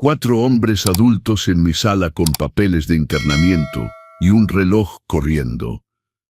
4 hombres adultos en mi sala con papeles de internamiento y un reloj corriendo.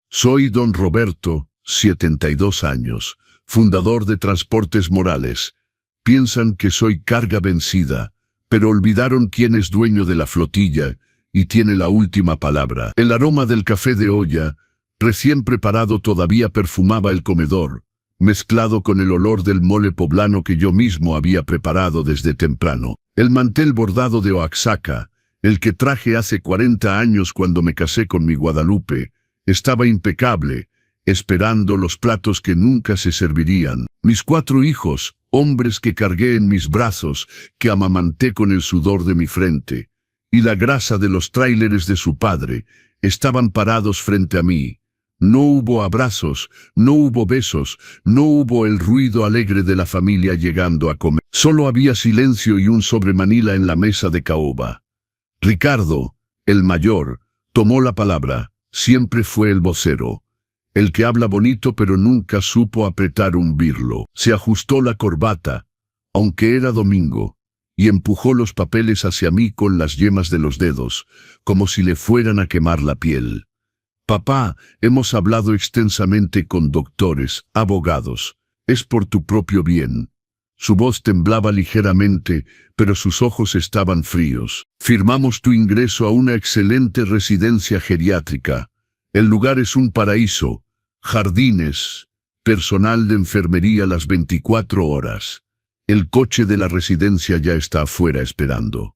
Soy don Roberto, 72 años, fundador de Transportes Morales. Piensan que soy carga vencida, pero olvidaron quién es dueño de la flotilla y tiene la última palabra. El aroma del café de olla, recién preparado, todavía perfumaba el comedor, mezclado con el olor del mole poblano que yo mismo había preparado desde temprano. El mantel bordado de Oaxaca, el que traje hace 40 años cuando me casé con mi Guadalupe, estaba impecable, esperando los platos que nunca se servirían. Mis 4 hijos, hombres que cargué en mis brazos, que amamanté con el sudor de mi frente, y la grasa de los tráileres de su padre, estaban parados frente a mí. No hubo abrazos, no hubo besos, no hubo el ruido alegre de la familia llegando a comer. Solo había silencio y un sobremanila en la mesa de caoba. Ricardo, el mayor, tomó la palabra. Siempre fue el vocero, el que habla bonito pero nunca supo apretar un birlo. Se ajustó la corbata, aunque era domingo, y empujó los papeles hacia mí con las yemas de los dedos, como si le fueran a quemar la piel. Papá, hemos hablado extensamente con doctores, abogados. Es por tu propio bien. Su voz temblaba ligeramente, pero sus ojos estaban fríos. Firmamos tu ingreso a una excelente residencia geriátrica. El lugar es un paraíso. Jardines, personal de enfermería las 24 horas. El coche de la residencia ya está afuera esperando.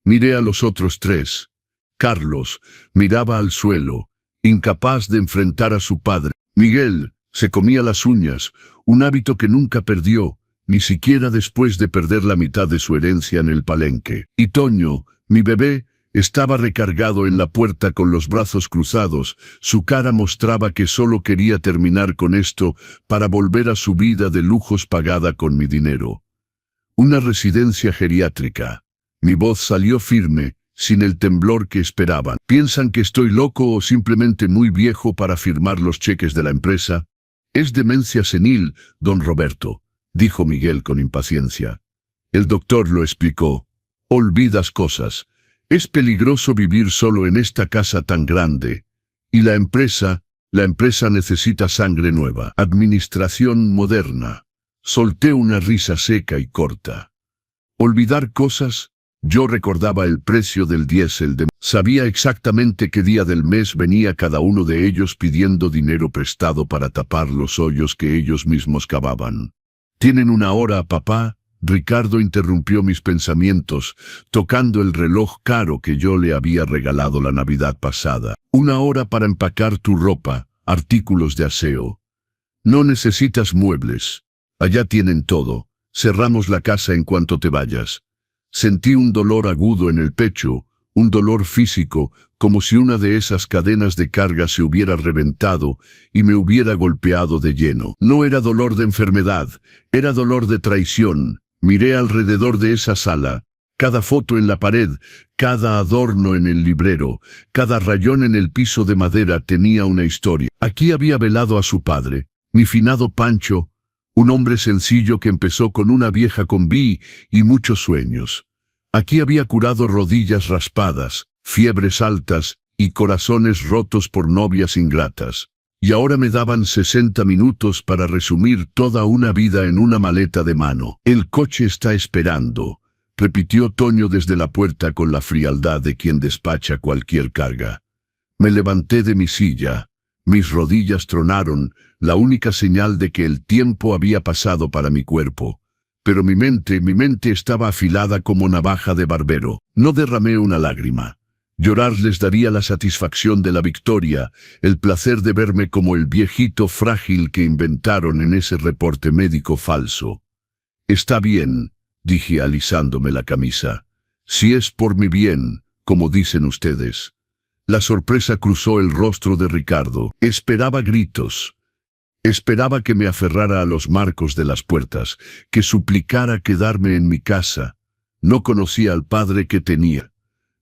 Miré a los otros 3. Carlos miraba al suelo, incapaz de enfrentar a su padre. Miguel se comía las uñas, un hábito que nunca perdió, ni siquiera después de perder la mitad de su herencia en el Palenque. Y Toño, mi bebé, estaba recargado en la puerta con los brazos cruzados. Su cara mostraba que solo quería terminar con esto para volver a su vida de lujos pagada con mi dinero. Una residencia geriátrica. Mi voz salió firme, sin el temblor que esperaban. ¿Piensan que estoy loco o simplemente muy viejo para firmar los cheques de la empresa? Es demencia senil, don Roberto, dijo Miguel con impaciencia. El doctor lo explicó. Olvidas cosas. Es peligroso vivir solo en esta casa tan grande. Y la empresa necesita sangre nueva. Administración moderna. Solté una risa seca y corta. ¿Olvidar cosas? Yo recordaba el precio del diésel sabía exactamente qué día del mes venía cada uno de ellos pidiendo dinero prestado para tapar los hoyos que ellos mismos cavaban. ¿Tienen una hora, papá? Ricardo interrumpió mis pensamientos, tocando el reloj caro que yo le había regalado la Navidad pasada. 1 hora para empacar tu ropa, artículos de aseo. No necesitas muebles. Allá tienen todo. Cerramos la casa en cuanto te vayas. Sentí un dolor agudo en el pecho, un dolor físico, como si una de esas cadenas de carga se hubiera reventado y me hubiera golpeado de lleno. No era dolor de enfermedad, era dolor de traición. Miré alrededor de esa sala. Cada foto en la pared, cada adorno en el librero, cada rayón en el piso de madera tenía una historia. Aquí había velado a su padre, mi finado Pancho, un hombre sencillo que empezó con una vieja combi y muchos sueños. Aquí había curado rodillas raspadas, fiebres altas y corazones rotos por novias ingratas. Y ahora me daban 60 minutos para resumir toda una vida en una maleta de mano. El coche está esperando, repitió Toño desde la puerta con la frialdad de quien despacha cualquier carga. Me levanté de mi silla. Mis rodillas tronaron, la única señal de que el tiempo había pasado para mi cuerpo. Pero mi mente estaba afilada como navaja de barbero. No derramé una lágrima. Llorar les daría la satisfacción de la victoria, el placer de verme como el viejito frágil que inventaron en ese reporte médico falso. Está bien, dije alisándome la camisa. Si es por mi bien, como dicen ustedes. La sorpresa cruzó el rostro de Ricardo. Esperaba gritos. Esperaba que me aferrara a los marcos de las puertas, que suplicara quedarme en mi casa. No conocía al padre que tenía.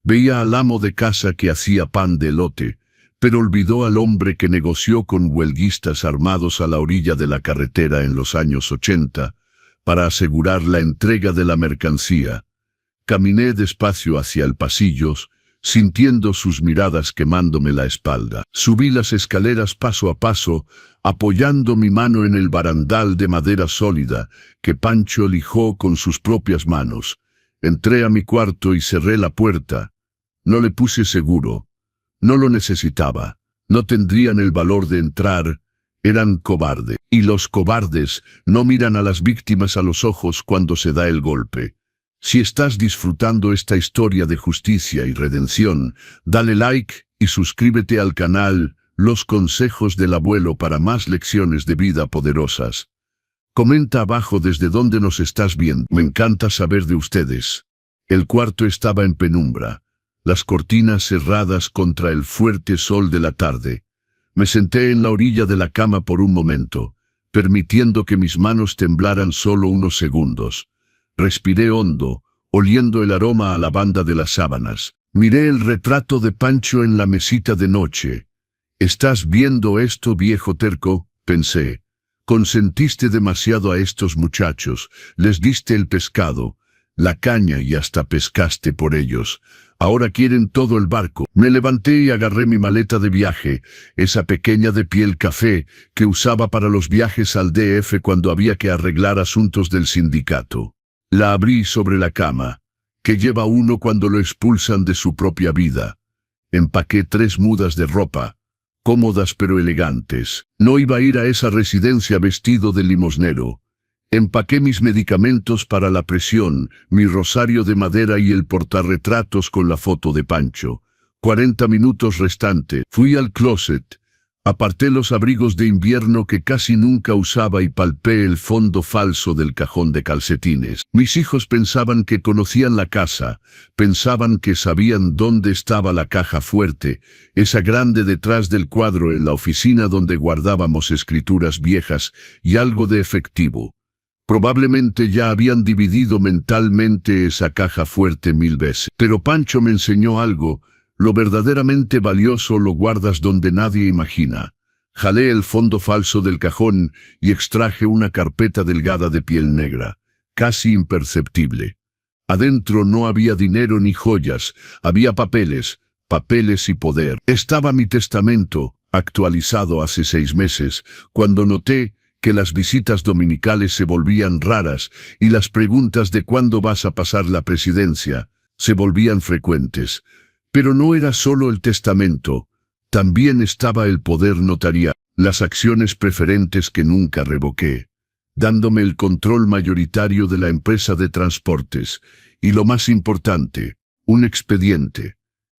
Veía al amo de casa que hacía pan de elote, pero olvidó al hombre que negoció con huelguistas armados a la orilla de la carretera en los años 80 para asegurar la entrega de la mercancía. Caminé despacio hacia el pasillo, sintiendo sus miradas quemándome la espalda. Subí las escaleras paso a paso, apoyando mi mano en el barandal de madera sólida que Pancho lijó con sus propias manos. Entré a mi cuarto y cerré la puerta. No le puse seguro. No lo necesitaba. No tendrían el valor de entrar. Eran cobardes. Y los cobardes no miran a las víctimas a los ojos cuando se da el golpe. Si estás disfrutando esta historia de justicia y redención, dale like y suscríbete al canal Los Consejos del Abuelo para más lecciones de vida poderosas. Comenta abajo desde dónde nos estás viendo. Me encanta saber de ustedes. El cuarto estaba en penumbra, las cortinas cerradas contra el fuerte sol de la tarde. Me senté en la orilla de la cama por un momento, permitiendo que mis manos temblaran solo unos segundos. Respiré hondo, oliendo el aroma a lavanda de las sábanas. Miré el retrato de Pancho en la mesita de noche. «¿Estás viendo esto, viejo terco?», pensé. «Consentiste demasiado a estos muchachos, les diste el pescado, la caña y hasta pescaste por ellos. Ahora quieren todo el barco». Me levanté y agarré mi maleta de viaje, esa pequeña de piel café que usaba para los viajes al DF cuando había que arreglar asuntos del sindicato. La abrí sobre la cama, que lleva uno cuando lo expulsan de su propia vida. Empaqué 3 mudas de ropa, cómodas pero elegantes. No iba a ir a esa residencia vestido de limosnero. Empaqué mis medicamentos para la presión, mi rosario de madera y el portarretratos con la foto de Pancho. 40 minutos restante. Fui al closet. Aparté los abrigos de invierno que casi nunca usaba y palpé el fondo falso del cajón de calcetines. Mis hijos pensaban que conocían la casa, pensaban que sabían dónde estaba la caja fuerte, esa grande detrás del cuadro en la oficina donde guardábamos escrituras viejas y algo de efectivo. Probablemente ya habían dividido mentalmente esa caja fuerte 1000 veces. Pero Pancho me enseñó algo. Lo verdaderamente valioso lo guardas donde nadie imagina. Jalé el fondo falso del cajón y extraje una carpeta delgada de piel negra, casi imperceptible. Adentro no había dinero ni joyas, había papeles y poder. Estaba mi testamento, actualizado hace 6 meses, cuando noté que las visitas dominicales se volvían raras y las preguntas de cuándo vas a pasar la presidencia se volvían frecuentes. Pero no era solo el testamento, también estaba el poder notarial, las acciones preferentes que nunca revoqué, dándome el control mayoritario de la empresa de transportes, y lo más importante, un expediente.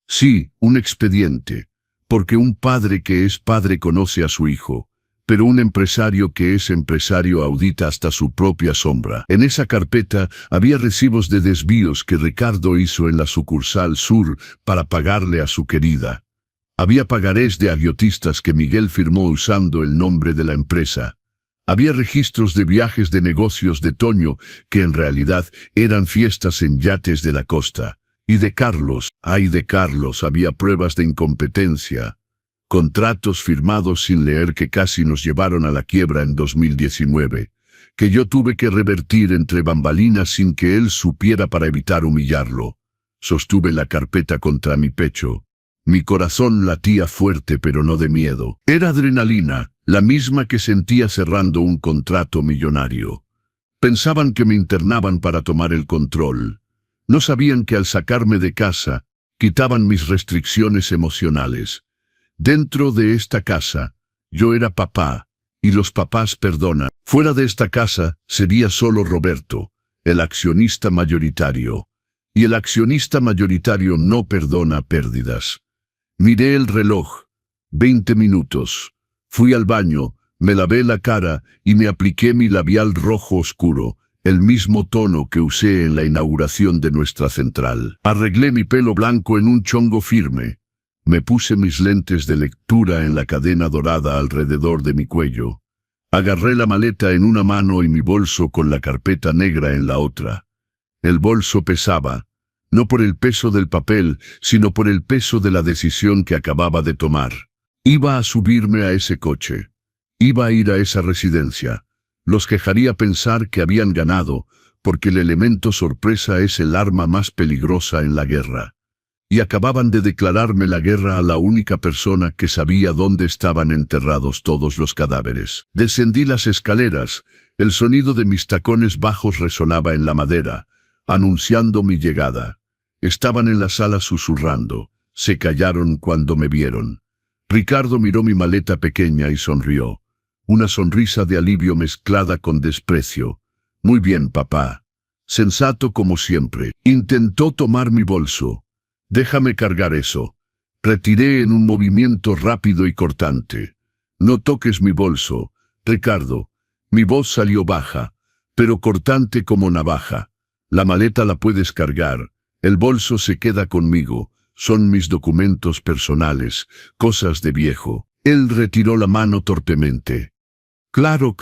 Sí, un expediente, porque un padre que es padre conoce a su hijo, pero un empresario que es empresario audita hasta su propia sombra. En esa carpeta había recibos de desvíos que Ricardo hizo en la sucursal sur para pagarle a su querida. Había pagarés de agiotistas que Miguel firmó usando el nombre de la empresa. Había registros de viajes de negocios de Toño que en realidad eran fiestas en yates de la costa. Y de Carlos, ay de Carlos, había pruebas de incompetencia. Contratos firmados sin leer que casi nos llevaron a la quiebra en 2019, que yo tuve que revertir entre bambalinas sin que él supiera para evitar humillarlo. Sostuve la carpeta contra mi pecho. Mi corazón latía fuerte pero no de miedo. Era adrenalina, la misma que sentía cerrando un contrato millonario. Pensaban que me internaban para tomar el control. No sabían que al sacarme de casa, quitaban mis restricciones emocionales. Dentro de esta casa, yo era papá, y los papás perdonan. Fuera de esta casa, sería solo Roberto, el accionista mayoritario. Y el accionista mayoritario no perdona pérdidas. Miré el reloj. 20 minutos. Fui al baño, me lavé la cara y me apliqué mi labial rojo oscuro, el mismo tono que usé en la inauguración de nuestra central. Arreglé mi pelo blanco en un chongo firme. Me puse mis lentes de lectura en la cadena dorada alrededor de mi cuello. Agarré la maleta en una mano y mi bolso con la carpeta negra en la otra. El bolso pesaba, no por el peso del papel, sino por el peso de la decisión que acababa de tomar. Iba a subirme a ese coche. Iba a ir a esa residencia. Los quejaría pensar que habían ganado, porque el elemento sorpresa es el arma más peligrosa en la guerra. Y acababan de declararme la guerra a la única persona que sabía dónde estaban enterrados todos los cadáveres. Descendí las escaleras, el sonido de mis tacones bajos resonaba en la madera, anunciando mi llegada. Estaban en la sala susurrando, se callaron cuando me vieron. Ricardo miró mi maleta pequeña y sonrió, una sonrisa de alivio mezclada con desprecio. Muy bien, papá. Sensato como siempre. Intentó tomar mi bolso. Déjame cargar eso. Retiré en un movimiento rápido y cortante. No toques mi bolso, Ricardo. Mi voz salió baja, pero cortante como navaja. La maleta la puedes cargar. El bolso se queda conmigo. Son mis documentos personales, cosas de viejo. Él retiró la mano torpemente. Claro,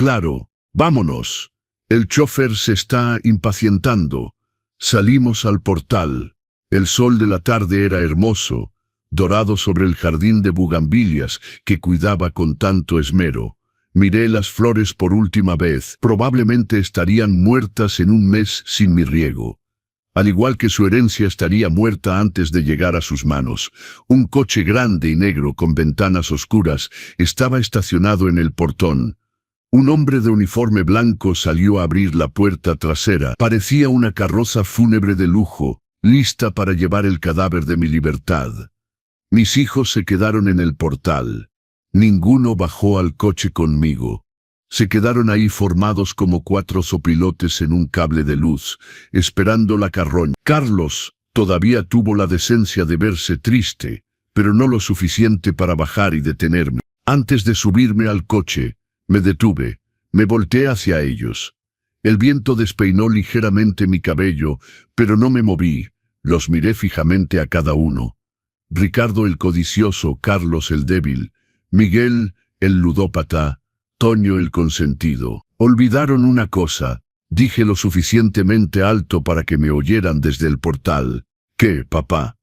vámonos. El chofer se está impacientando. Salimos al portal. El sol de la tarde era hermoso, dorado sobre el jardín de bugambilias que cuidaba con tanto esmero. Miré las flores por última vez. Probablemente estarían muertas en un mes sin mi riego. Al igual que su herencia estaría muerta antes de llegar a sus manos. Un coche grande y negro con ventanas oscuras estaba estacionado en el portón. Un hombre de uniforme blanco salió a abrir la puerta trasera. Parecía una carroza fúnebre de lujo, lista para llevar el cadáver de mi libertad. Mis hijos se quedaron en el portal. Ninguno bajó al coche conmigo. Se quedaron ahí formados como 4 sopilotes en un cable de luz, esperando la carroña. Carlos todavía tuvo la decencia de verse triste, pero no lo suficiente para bajar y detenerme. Antes de subirme al coche, me detuve, me volteé hacia ellos. El viento despeinó ligeramente mi cabello, pero no me moví. Los miré fijamente a cada uno. Ricardo el codicioso, Carlos el débil, Miguel el ludópata, Toño el consentido. Olvidaron una cosa, dije lo suficientemente alto para que me oyeran desde el portal. ¿Qué, papá?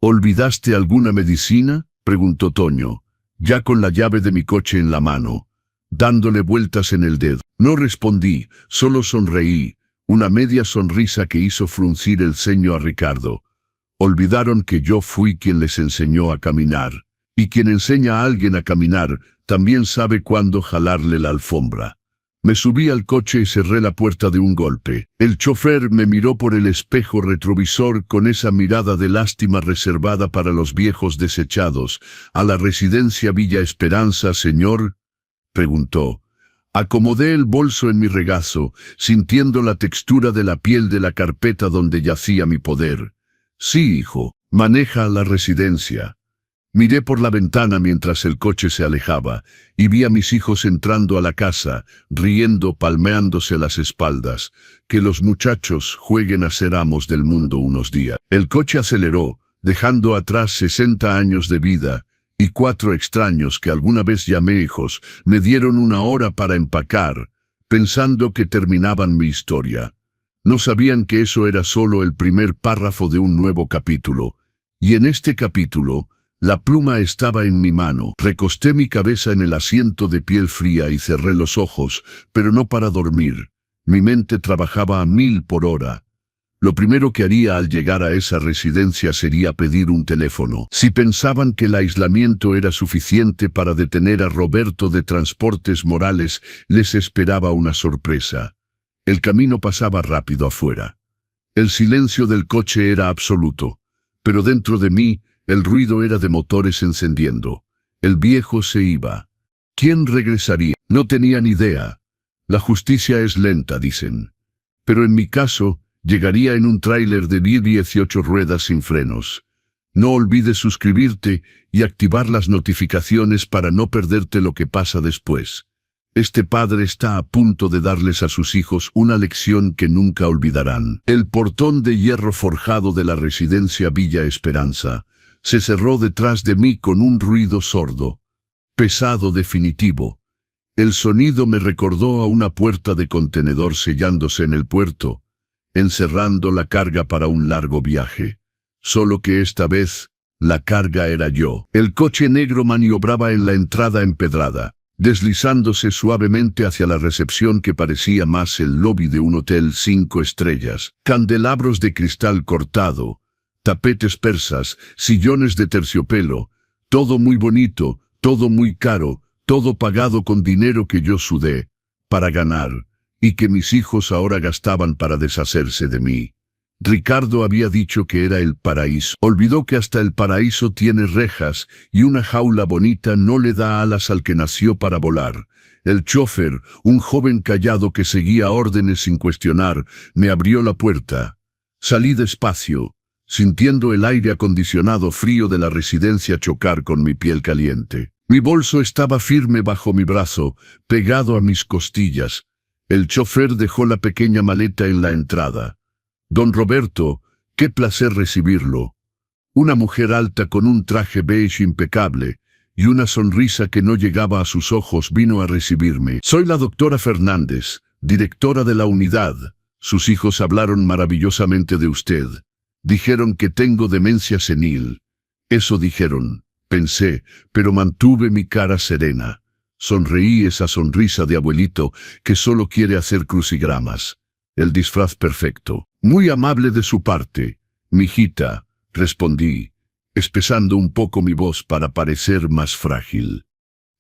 ¿Olvidaste alguna medicina?, preguntó Toño, ya con la llave de mi coche en la mano, dándole vueltas en el dedo. No respondí, solo sonreí. Una media sonrisa que hizo fruncir el ceño a Ricardo. Olvidaron que yo fui quien les enseñó a caminar. Y quien enseña a alguien a caminar, también sabe cuándo jalarle la alfombra. Me subí al coche y cerré la puerta de un golpe. El chofer me miró por el espejo retrovisor con esa mirada de lástima reservada para los viejos desechados. ¿A la residencia Villa Esperanza, señor?, preguntó. Acomodé el bolso en mi regazo, sintiendo la textura de la piel de la carpeta donde yacía mi poder. Sí, hijo, maneja la residencia. Miré por la ventana mientras el coche se alejaba, y vi a mis hijos entrando a la casa, riendo, palmeándose las espaldas. Que los muchachos jueguen a ser amos del mundo unos días. El coche aceleró, dejando atrás 60 años de vida, y 4 extraños que alguna vez llamé hijos, me dieron 1 hora para empacar, pensando que terminaban mi historia. No sabían que eso era solo el primer párrafo de un nuevo capítulo, y en este capítulo, la pluma estaba en mi mano. Recosté mi cabeza en el asiento de piel fría y cerré los ojos, pero no para dormir. Mi mente trabajaba a 1000 por hora. Lo primero que haría al llegar a esa residencia sería pedir un teléfono. Si pensaban que el aislamiento era suficiente para detener a Roberto de Transportes Morales, les esperaba una sorpresa. El camino pasaba rápido afuera. El silencio del coche era absoluto, pero dentro de mí, el ruido era de motores encendiendo. El viejo se iba. ¿Quién regresaría? No tenían idea. La justicia es lenta, dicen. Pero en mi caso, llegaría en un tráiler de 18 ruedas sin frenos. No olvides suscribirte y activar las notificaciones para no perderte lo que pasa después. Este padre está a punto de darles a sus hijos una lección que nunca olvidarán. El portón de hierro forjado de la residencia Villa Esperanza se cerró detrás de mí con un ruido sordo, pesado, definitivo. El sonido me recordó a una puerta de contenedor sellándose en el puerto, encerrando la carga para un largo viaje. Solo que esta vez, la carga era yo. El coche negro maniobraba en la entrada empedrada. deslizándose suavemente hacia la recepción que parecía más el lobby de un hotel 5 estrellas. Candelabros de cristal cortado, tapetes persas, sillones de terciopelo, todo muy bonito, todo muy caro, todo pagado con dinero que yo sudé para ganar, y que mis hijos ahora gastaban para deshacerse de mí. Ricardo había dicho que era el paraíso. Olvidó que hasta el paraíso tiene rejas y una jaula bonita no le da alas al que nació para volar. El chofer, un joven callado que seguía órdenes sin cuestionar, me abrió la puerta. Salí despacio, sintiendo el aire acondicionado frío de la residencia chocar con mi piel caliente. Mi bolso estaba firme bajo mi brazo, pegado a mis costillas. El chofer dejó la pequeña maleta en la entrada. Don Roberto, qué placer recibirlo. Una mujer alta con un traje beige impecable y una sonrisa que no llegaba a sus ojos vino a recibirme. Soy la doctora Fernández, directora de la unidad. Sus hijos hablaron maravillosamente de usted. Dijeron que tengo demencia senil. Eso dijeron, pensé, pero mantuve mi cara serena. Sonreí esa sonrisa de abuelito que solo quiere hacer crucigramas. El disfraz perfecto. Muy amable de su parte, mijita, respondí, espesando un poco mi voz para parecer más frágil.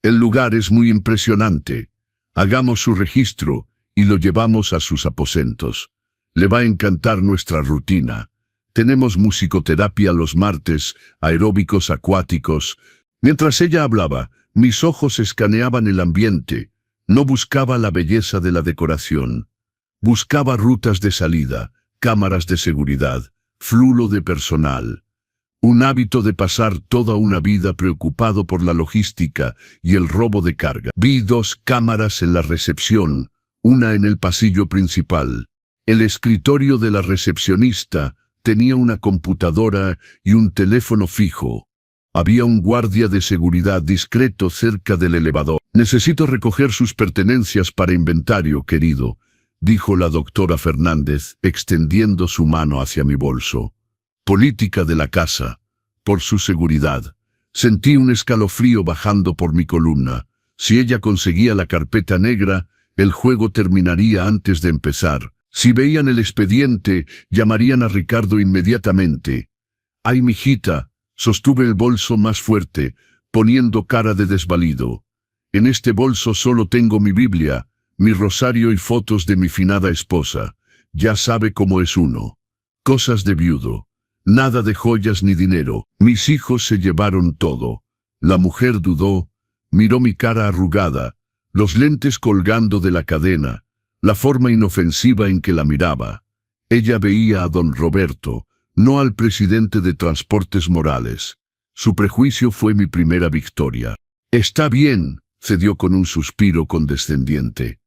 El lugar es muy impresionante. Hagamos su registro y lo llevamos a sus aposentos. Le va a encantar nuestra rutina. Tenemos musicoterapia los martes, aeróbicos acuáticos. Mientras ella hablaba, mis ojos escaneaban el ambiente. No buscaba la belleza de la decoración. Buscaba rutas de salida, cámaras de seguridad, flujo de personal. Un hábito de pasar toda una vida preocupado por la logística y el robo de carga. Vi 2 cámaras en la recepción, una en el pasillo principal. El escritorio de la recepcionista tenía una computadora y un teléfono fijo. Había un guardia de seguridad discreto cerca del elevador. Necesito recoger sus pertenencias para inventario, querido, dijo la doctora Fernández, extendiendo su mano hacia mi bolso. Política de la casa. Por su seguridad. Sentí un escalofrío bajando por mi columna. Si ella conseguía la carpeta negra, el juego terminaría antes de empezar. Si veían el expediente, llamarían a Ricardo inmediatamente. Ay, mijita, sostuve el bolso más fuerte, poniendo cara de desvalido. En este bolso solo tengo mi Biblia, mi rosario y fotos de mi finada esposa. Ya sabe cómo es uno. Cosas de viudo. Nada de joyas ni dinero. Mis hijos se llevaron todo. La mujer dudó, miró mi cara arrugada, los lentes colgando de la cadena, la forma inofensiva en que la miraba. Ella veía a don Roberto, no al presidente de Transportes Morales. Su prejuicio fue mi primera victoria. Está bien, cedió con un suspiro condescendiente.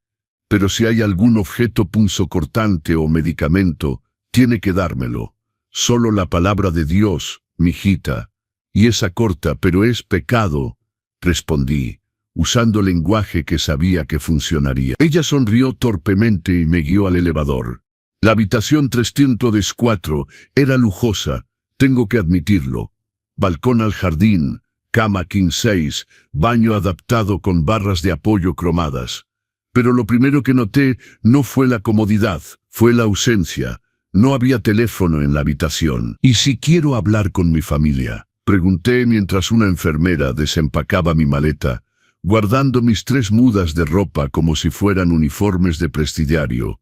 Pero si hay algún objeto punzocortante o medicamento, tiene que dármelo. Solo la palabra de Dios, mijita. Y esa corta, pero es pecado, respondí, usando lenguaje que sabía que funcionaría. Ella sonrió torpemente y me guió al elevador. La habitación 304 era lujosa, tengo que admitirlo. Balcón al jardín, cama king size, baño adaptado con barras de apoyo cromadas. Pero lo primero que noté no fue la comodidad, fue la ausencia. No había teléfono en la habitación. ¿Y si quiero hablar con mi familia?, pregunté mientras una enfermera desempacaba mi maleta, guardando mis 3 mudas de ropa como si fueran uniformes de presidiario.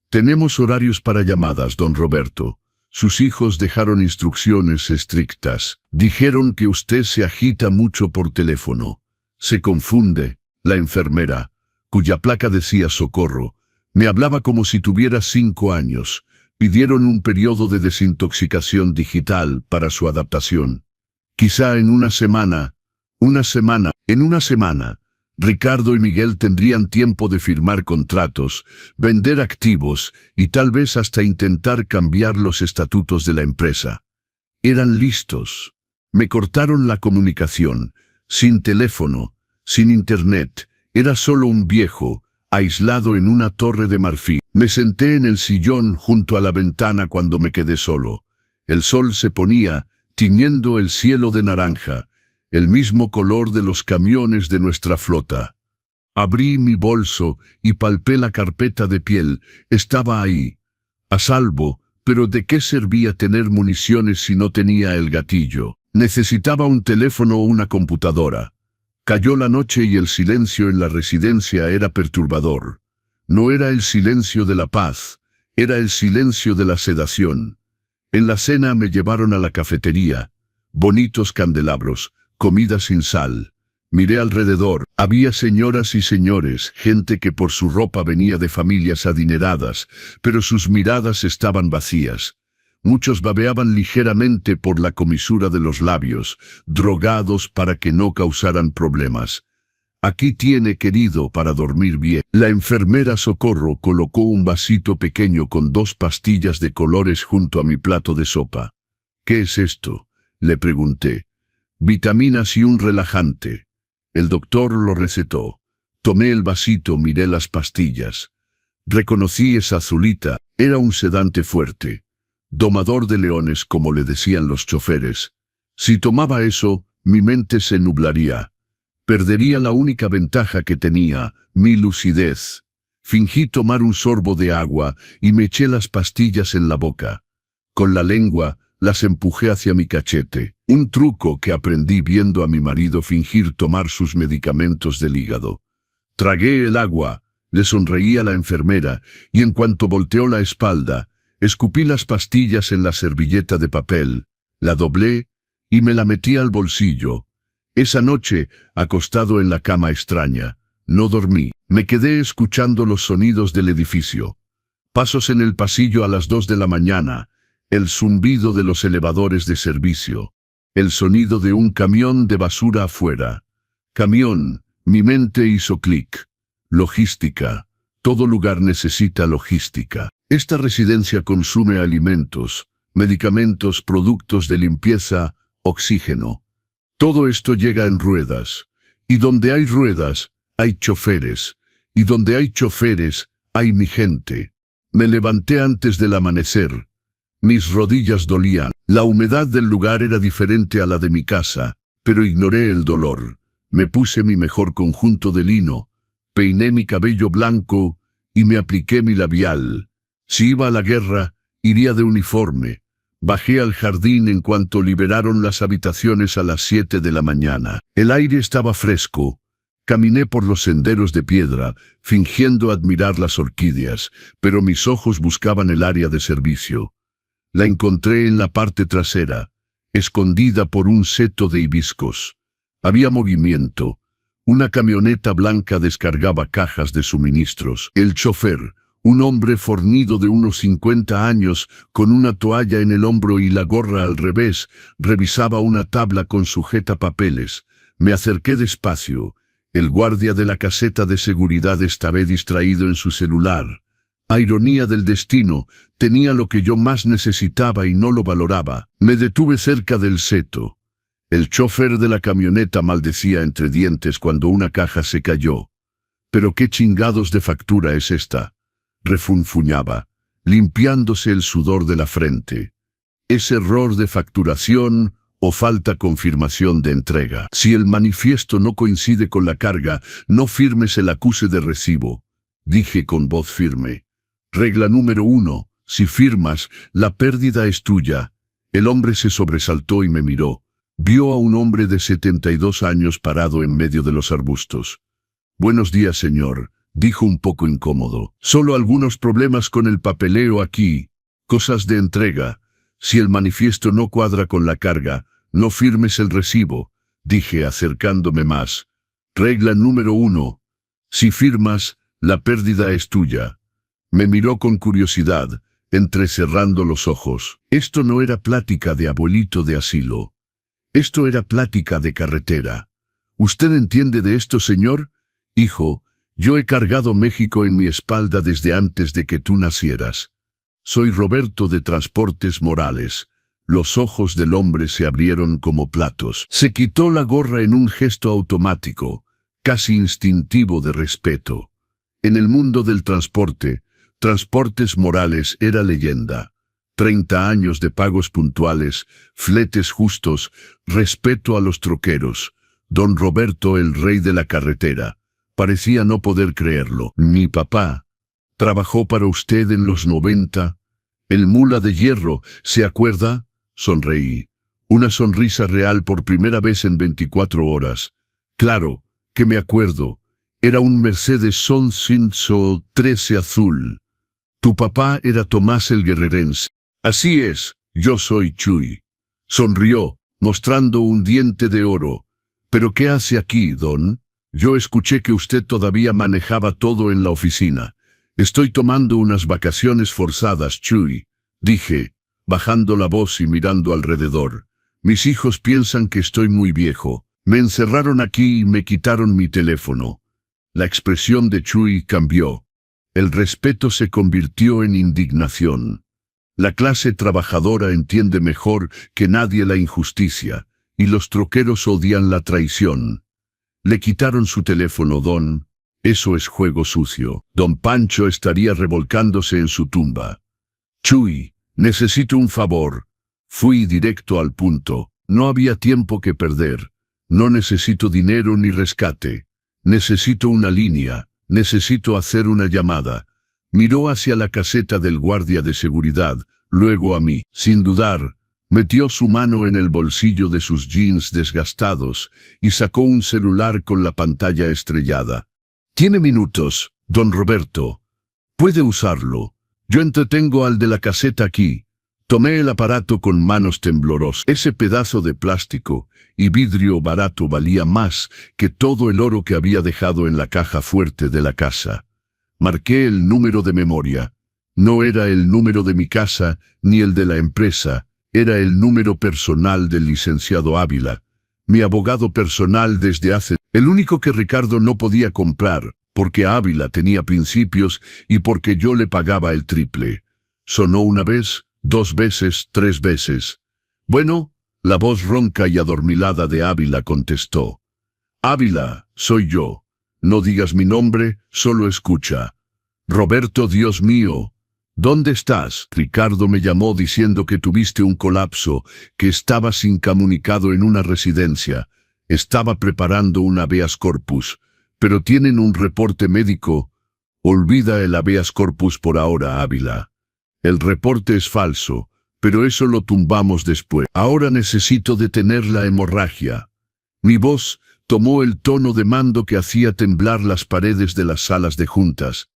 Tenemos horarios para llamadas, don Roberto. Sus hijos dejaron instrucciones estrictas. Dijeron que usted se agita mucho por teléfono. Se confunde. La enfermera, cuya placa decía socorro, me hablaba como si tuviera 5 años. Pidieron un periodo de desintoxicación digital para su adaptación. Quizá en una semana, Ricardo y Miguel tendrían tiempo de firmar contratos, vender activos y tal vez hasta intentar cambiar los estatutos de la empresa. Eran listos. Me cortaron la comunicación, sin teléfono, sin internet. Era solo un viejo, aislado en una torre de marfil. Me senté en el sillón junto a la ventana cuando me quedé solo. El sol se ponía, tiñendo el cielo de naranja, el mismo color de los camiones de nuestra flota. Abrí mi bolso y palpé la carpeta de piel. Estaba ahí, a salvo, pero ¿de qué servía tener municiones si no tenía el gatillo? Necesitaba un teléfono o una computadora. Cayó la noche y el silencio en la residencia era perturbador. No era el silencio de la paz, era el silencio de la sedación. En la cena me llevaron a la cafetería. Bonitos candelabros, comida sin sal. Miré alrededor. Había señoras y señores, gente que por su ropa venía de familias adineradas, pero sus miradas estaban vacías. Muchos babeaban ligeramente por la comisura de los labios, drogados para que no causaran problemas. Aquí tiene, querido, para dormir bien. La enfermera Socorro colocó un vasito pequeño con 2 pastillas de colores junto a mi plato de sopa. ¿Qué es esto?, le pregunté. Vitaminas y un relajante. El doctor lo recetó. Tomé el vasito, miré las pastillas. Reconocí esa azulita, era un sedante fuerte. Domador de leones, como le decían los choferes. Si tomaba eso, mi mente se nublaría. Perdería la única ventaja que tenía, mi lucidez. Fingí tomar un sorbo de agua y me eché las pastillas en la boca. Con la lengua, las empujé hacia mi cachete. Un truco que aprendí viendo a mi marido fingir tomar sus medicamentos del hígado. Tragué el agua, le sonreí a la enfermera, y en cuanto volteó la espalda, escupí las pastillas en la servilleta de papel, la doblé y me la metí al bolsillo. Esa noche, acostado en la cama extraña, no dormí. Me quedé escuchando los sonidos del edificio. Pasos en el pasillo a las 2 de la mañana, el zumbido de los elevadores de servicio, el sonido de un camión de basura afuera. Camión, mi mente hizo clic. Logística. Todo lugar necesita logística. Esta residencia consume alimentos, medicamentos, productos de limpieza, oxígeno. Todo esto llega en ruedas. Y donde hay ruedas, hay choferes. Y donde hay choferes, hay mi gente. Me levanté antes del amanecer. Mis rodillas dolían. La humedad del lugar era diferente a la de mi casa, pero ignoré el dolor. Me puse mi mejor conjunto de lino, peiné mi cabello blanco y me apliqué mi labial. Si iba a la guerra, iría de uniforme. Bajé al jardín en cuanto liberaron las habitaciones a las 7 de la mañana. El aire estaba fresco. Caminé por los senderos de piedra, fingiendo admirar las orquídeas, pero mis ojos buscaban el área de servicio. La encontré en la parte trasera, escondida por un seto de hibiscos. Había movimiento. Una camioneta blanca descargaba cajas de suministros. El chofer, un hombre fornido de unos 50 años, con una toalla en el hombro y la gorra al revés, revisaba una tabla con sujetapapeles. Me acerqué despacio. El guardia de la caseta de seguridad estaba distraído en su celular. A ironía del destino, tenía lo que yo más necesitaba y no lo valoraba. Me detuve cerca del seto. El chofer de la camioneta maldecía entre dientes cuando una caja se cayó. «¿Pero qué chingados de factura es esta?», refunfuñaba, limpiándose el sudor de la frente. ¿Es error de facturación o falta confirmación de entrega? Si el manifiesto no coincide con la carga, no firmes el acuse de recibo, dije con voz firme. Regla número 1, si firmas, la pérdida es tuya. El hombre se sobresaltó y me miró. Vio a un hombre de 72 años parado en medio de los arbustos. «Buenos días, señor», dijo un poco incómodo. «Solo algunos problemas con el papeleo aquí. Cosas de entrega. Si el manifiesto no cuadra con la carga, no firmes el recibo», dije acercándome más. Regla número 1. Si firmas, la pérdida es tuya. Me miró con curiosidad, entrecerrando los ojos. Esto no era plática de abuelito de asilo. Esto era plática de carretera. ¿Usted entiende de esto, señor? Hijo, yo he cargado México en mi espalda desde antes de que tú nacieras. Soy Roberto de Transportes Morales. Los ojos del hombre se abrieron como platos. Se quitó la gorra en un gesto automático, casi instintivo de respeto. En el mundo del transporte, Transportes Morales era leyenda. 30 años de pagos puntuales, fletes justos, respeto a los troqueros. Don Roberto, el rey de la carretera. Parecía no poder creerlo. Mi papá trabajó para usted en los 90. El mula de hierro, ¿se acuerda? Sonreí. Una sonrisa real por primera vez en 24 horas. Claro que me acuerdo. Era un Mercedes Sol 13 azul. Tu papá era Tomás el Guerrerense. Así es, yo soy Chuy. Sonrió, mostrando un diente de oro. ¿Pero qué hace aquí, don? Yo escuché que usted todavía manejaba todo en la oficina. Estoy tomando unas vacaciones forzadas, Chuy, dije, bajando la voz y mirando alrededor. Mis hijos piensan que estoy muy viejo. Me encerraron aquí y me quitaron mi teléfono. La expresión de Chuy cambió. El respeto se convirtió en indignación. La clase trabajadora entiende mejor que nadie la injusticia, y los troqueros odian la traición. Le quitaron su teléfono, don. Eso es juego sucio. Don Pancho estaría revolcándose en su tumba. Chuy, necesito un favor. Fui directo al punto. No había tiempo que perder. No necesito dinero ni rescate. Necesito una línea. Necesito hacer una llamada. Miró hacia la caseta del guardia de seguridad, luego a mí. Sin dudar, metió su mano en el bolsillo de sus jeans desgastados y sacó un celular con la pantalla estrellada. «Tiene minutos, don Roberto. Puede usarlo. Yo entretengo al de la caseta aquí». Tomé el aparato con manos temblorosas. Ese pedazo de plástico y vidrio barato valía más que todo el oro que había dejado en la caja fuerte de la casa. Marqué el número de memoria. No era el número de mi casa ni el de la empresa, era el número personal del licenciado Ávila, mi abogado personal desde hace... El único que Ricardo no podía comprar, porque Ávila tenía principios y porque yo le pagaba el triple. Sonó una vez, 2 veces, 3 veces. Bueno, la voz ronca y adormilada de Ávila contestó. Ávila, soy yo. No digas mi nombre, solo escucha. Roberto, Dios mío. ¿Dónde estás? Ricardo me llamó diciendo que tuviste un colapso, que estabas incomunicado en una residencia. Estaba preparando un habeas corpus, pero tienen un reporte médico. Olvida el habeas corpus por ahora, Ávila. El reporte es falso, pero eso lo tumbamos después. Ahora necesito detener la hemorragia. Mi voz tomó el tono de mando que hacía temblar las paredes de las salas de juntas.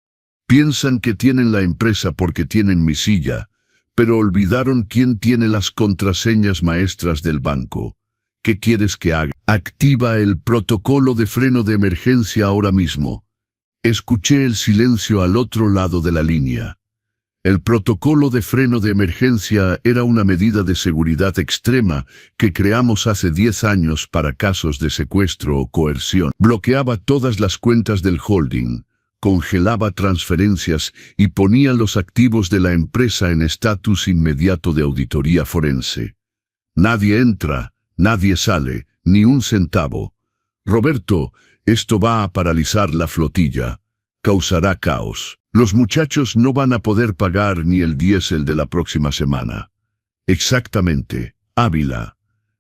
Piensan que tienen la empresa porque tienen mi silla, pero olvidaron quién tiene las contraseñas maestras del banco. ¿Qué quieres que haga? Activa el protocolo de freno de emergencia ahora mismo. Escuché el silencio al otro lado de la línea. El protocolo de freno de emergencia era una medida de seguridad extrema que creamos hace 10 años para casos de secuestro o coerción. Bloqueaba todas las cuentas del holding, congelaba transferencias y ponía los activos de la empresa en estatus inmediato de auditoría forense. Nadie entra, nadie sale, ni un centavo. Roberto, esto va a paralizar la flotilla. Causará caos. Los muchachos no van a poder pagar ni el diésel de la próxima semana. Exactamente, Ávila.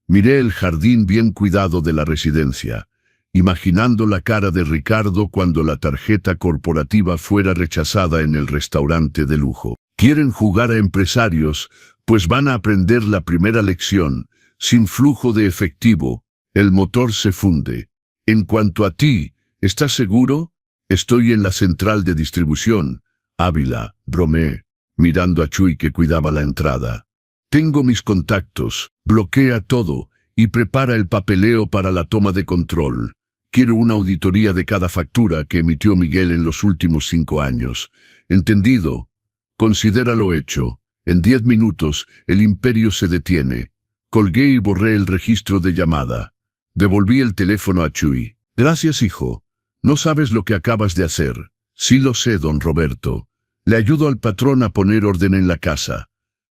Miré el jardín bien cuidado de la residencia, imaginando la cara de Ricardo cuando la tarjeta corporativa fuera rechazada en el restaurante de lujo. Quieren jugar a empresarios, pues van a aprender la primera lección. Sin flujo de efectivo, el motor se funde. En cuanto a ti, ¿estás seguro? Estoy en la central de distribución. Ávila, bromeé, mirando a Chuy que cuidaba la entrada. Tengo mis contactos, bloquea todo y prepara el papeleo para la toma de control. Quiero una auditoría de cada factura que emitió Miguel en los últimos 5 años. ¿Entendido? Considéralo hecho. En 10 minutos, el imperio se detiene. Colgué y borré el registro de llamada. Devolví el teléfono a Chuy. Gracias, hijo. No sabes lo que acabas de hacer. Sí lo sé, don Roberto. Le ayudo al patrón a poner orden en la casa.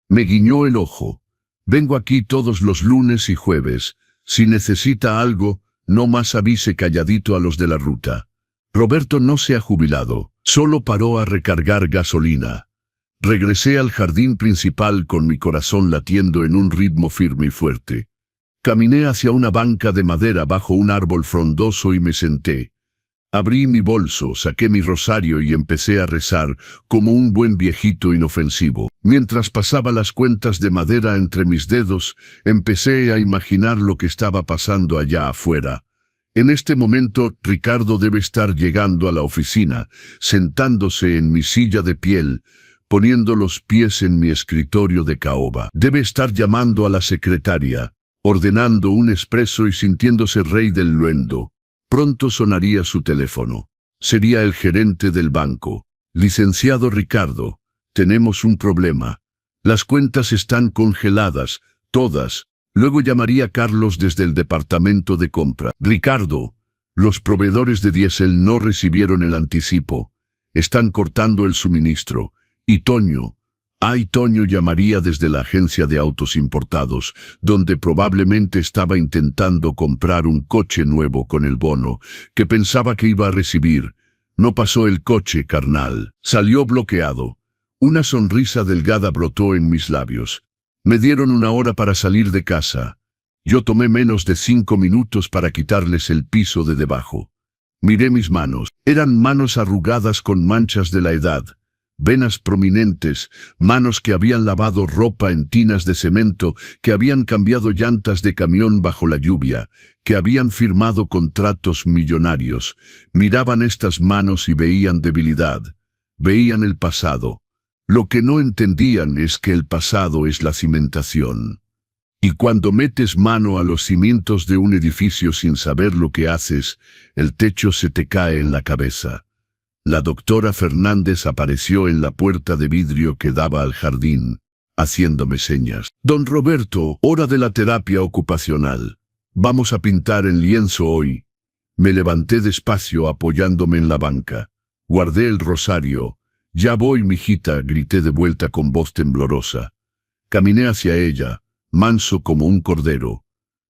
Me guiñó el ojo. Vengo aquí todos los lunes y jueves. Si necesita algo, no más avise calladito a los de la ruta. Roberto no se ha jubilado. Solo paró a recargar gasolina. Regresé al jardín principal con mi corazón latiendo en un ritmo firme y fuerte. Caminé hacia una banca de madera bajo un árbol frondoso y me senté. Abrí mi bolso, saqué mi rosario y empecé a rezar como un buen viejito inofensivo. Mientras pasaba las cuentas de madera entre mis dedos, empecé a imaginar lo que estaba pasando allá afuera. En este momento, Ricardo debe estar llegando a la oficina, sentándose en mi silla de piel, poniendo los pies en mi escritorio de caoba. Debe estar llamando a la secretaria, ordenando un expreso y sintiéndose rey del luendo. Pronto sonaría su teléfono. Sería el gerente del banco. Licenciado Ricardo, tenemos un problema. Las cuentas están congeladas, todas. Luego llamaría Carlos desde el departamento de compra. Ricardo, los proveedores de diésel no recibieron el anticipo. Están cortando el suministro. Y Toño llamaría desde la agencia de autos importados, donde probablemente estaba intentando comprar un coche nuevo con el bono, que pensaba que iba a recibir. No pasó el coche, carnal. Salió bloqueado. Una sonrisa delgada brotó en mis labios. Me dieron 1 hora para salir de casa. Yo tomé menos de 5 minutos para quitarles el piso de debajo. Miré mis manos. Eran manos arrugadas con manchas de la edad. Venas prominentes, manos que habían lavado ropa en tinas de cemento, que habían cambiado llantas de camión bajo la lluvia, que habían firmado contratos millonarios. Miraban estas manos y veían debilidad, veían el pasado. Lo que no entendían es que el pasado es la cimentación. Y cuando metes mano a los cimientos de un edificio sin saber lo que haces, el techo se te cae en la cabeza. La doctora Fernández apareció en la puerta de vidrio que daba al jardín, haciéndome señas. Don Roberto, hora de la terapia ocupacional. Vamos a pintar en lienzo hoy. Me levanté despacio apoyándome en la banca. Guardé el rosario. Ya voy, mijita, grité de vuelta con voz temblorosa. Caminé hacia ella, manso como un cordero.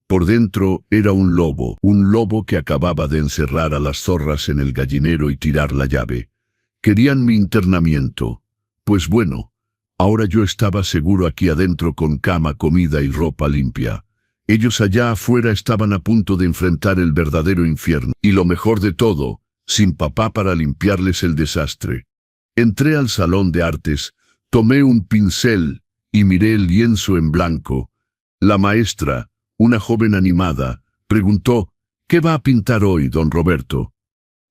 Por dentro era un lobo que acababa de encerrar a las zorras en el gallinero y tirar la llave. Querían mi internamiento. Pues bueno, ahora yo estaba seguro aquí adentro con cama, comida y ropa limpia. Ellos allá afuera estaban a punto de enfrentar el verdadero infierno. Y lo mejor de todo, sin papá para limpiarles el desastre. Entré al salón de artes, tomé un pincel y miré el lienzo en blanco. La maestra, una joven animada, preguntó, ¿qué va a pintar hoy, don Roberto?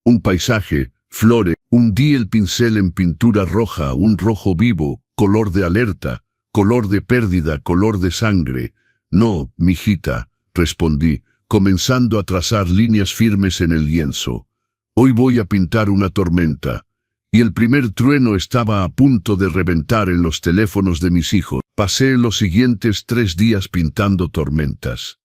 Un paisaje, flores. Hundí el pincel en pintura roja, un rojo vivo, color de alerta, color de pérdida, color de sangre. No, mijita, respondí, comenzando a trazar líneas firmes en el lienzo. Hoy voy a pintar una tormenta. Y el primer trueno estaba a punto de reventar en los teléfonos de mis hijos. Pasé los siguientes 3 días pintando tormentas.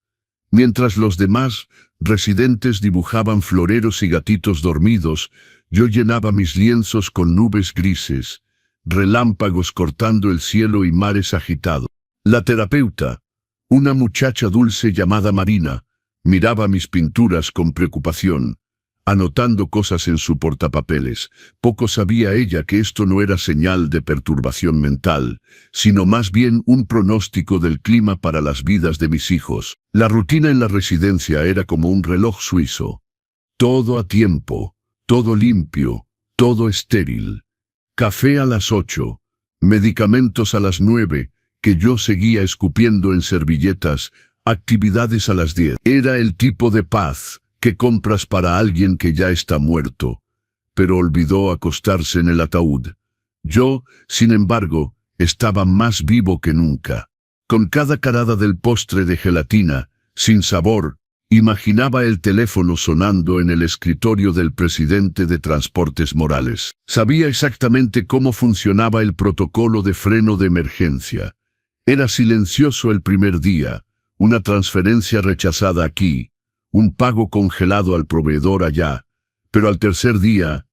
Mientras los demás residentes dibujaban floreros y gatitos dormidos, yo llenaba mis lienzos con nubes grises, relámpagos cortando el cielo y mares agitados. La terapeuta, una muchacha dulce llamada Marina, miraba mis pinturas con preocupación, anotando cosas en su portapapeles. Poco sabía ella que esto no era señal de perturbación mental, sino más bien un pronóstico del clima para las vidas de mis hijos. La rutina en la residencia era como un reloj suizo. Todo a tiempo, todo limpio, todo estéril. Café a las 8, medicamentos a las 9, que yo seguía escupiendo en servilletas, actividades a las 10. Era el tipo de paz que compras para alguien que ya está muerto, pero olvidó acostarse en el ataúd. Yo, sin embargo, estaba más vivo que nunca. Con cada carada del postre de gelatina, sin sabor, imaginaba el teléfono sonando en el escritorio del presidente de Transportes Morales. Sabía exactamente cómo funcionaba el protocolo de freno de emergencia. Era silencioso el primer día, una transferencia rechazada aquí, un pago congelado al proveedor allá, pero al tercer día,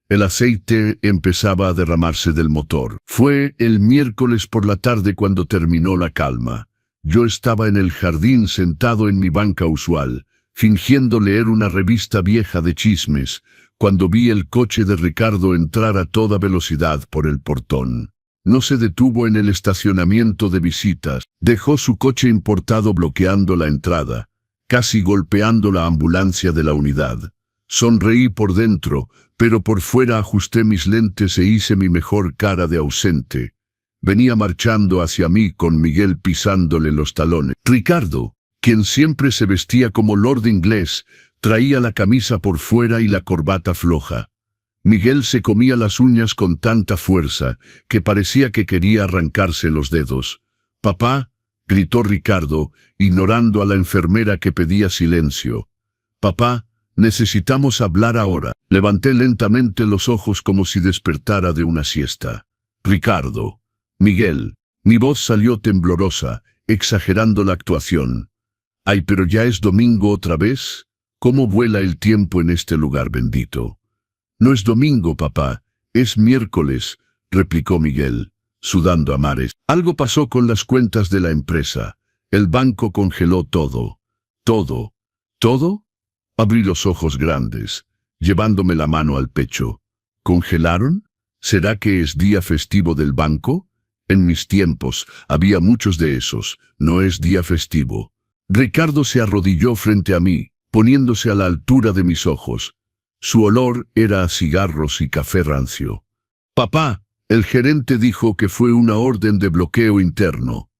el aceite empezaba a derramarse del motor. Fue el miércoles por la tarde cuando terminó la calma. Yo estaba en el jardín sentado en mi banca usual, fingiendo leer una revista vieja de chismes, cuando vi el coche de Ricardo entrar a toda velocidad por el portón. No se detuvo en el estacionamiento de visitas. Dejó su coche importado bloqueando la entrada. casi golpeando la ambulancia de la unidad. Sonreí por dentro, pero por fuera ajusté mis lentes e hice mi mejor cara de ausente. Venía marchando hacia mí con Miguel pisándole los talones. Ricardo, quien siempre se vestía como lord inglés, traía la camisa por fuera y la corbata floja. Miguel se comía las uñas con tanta fuerza que parecía que quería arrancarse los dedos. «Papá», gritó Ricardo, ignorando a la enfermera que pedía silencio. «Papá, necesitamos hablar ahora». Levanté lentamente los ojos como si despertara de una siesta. «Ricardo». «Miguel». Mi voz salió temblorosa, exagerando la actuación. «Ay, pero ya es domingo otra vez. ¿Cómo vuela el tiempo en este lugar bendito?» «No es domingo, papá, es miércoles», replicó Miguel, sudando a mares. Algo pasó con las cuentas de la empresa. El banco congeló todo. ¿Todo? ¿Todo? Abrí los ojos grandes, llevándome la mano al pecho. ¿Congelaron? ¿Será que es día festivo del banco? En mis tiempos había muchos de esos. No es día festivo. Ricardo se arrodilló frente a mí, poniéndose a la altura de mis ojos. Su olor era a cigarros y café rancio. «Papá», el gerente dijo que fue una orden de bloqueo interno.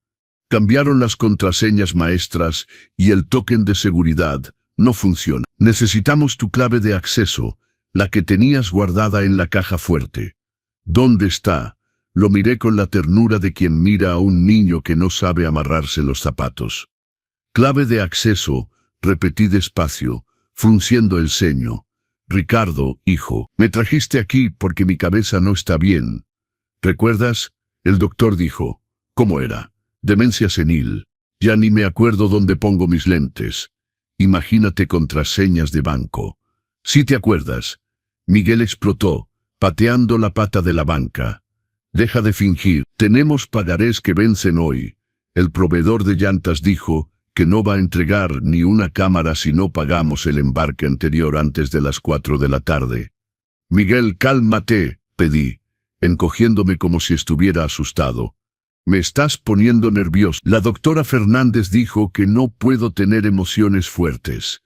Cambiaron las contraseñas maestras y el token de seguridad no funciona. Necesitamos tu clave de acceso, la que tenías guardada en la caja fuerte. ¿Dónde está? Lo miré con la ternura de quien mira a un niño que no sabe amarrarse los zapatos. «Clave de acceso», repetí despacio, frunciendo el ceño. «Ricardo, hijo, me trajiste aquí porque mi cabeza no está bien. ¿Recuerdas?», el doctor dijo. «¿Cómo era? Demencia senil. Ya ni me acuerdo dónde pongo mis lentes. Imagínate contraseñas de banco». «¿Sí te acuerdas?». Miguel explotó, pateando la pata de la banca. «Deja de fingir. Tenemos pagarés que vencen hoy. El proveedor de llantas dijo que no va a entregar ni una cámara si no pagamos el embarque anterior antes de las 4 de la tarde. «Miguel, cálmate», pedí, encogiéndome como si estuviera asustado. «Me estás poniendo nervioso». La doctora Fernández dijo que no puedo tener emociones fuertes.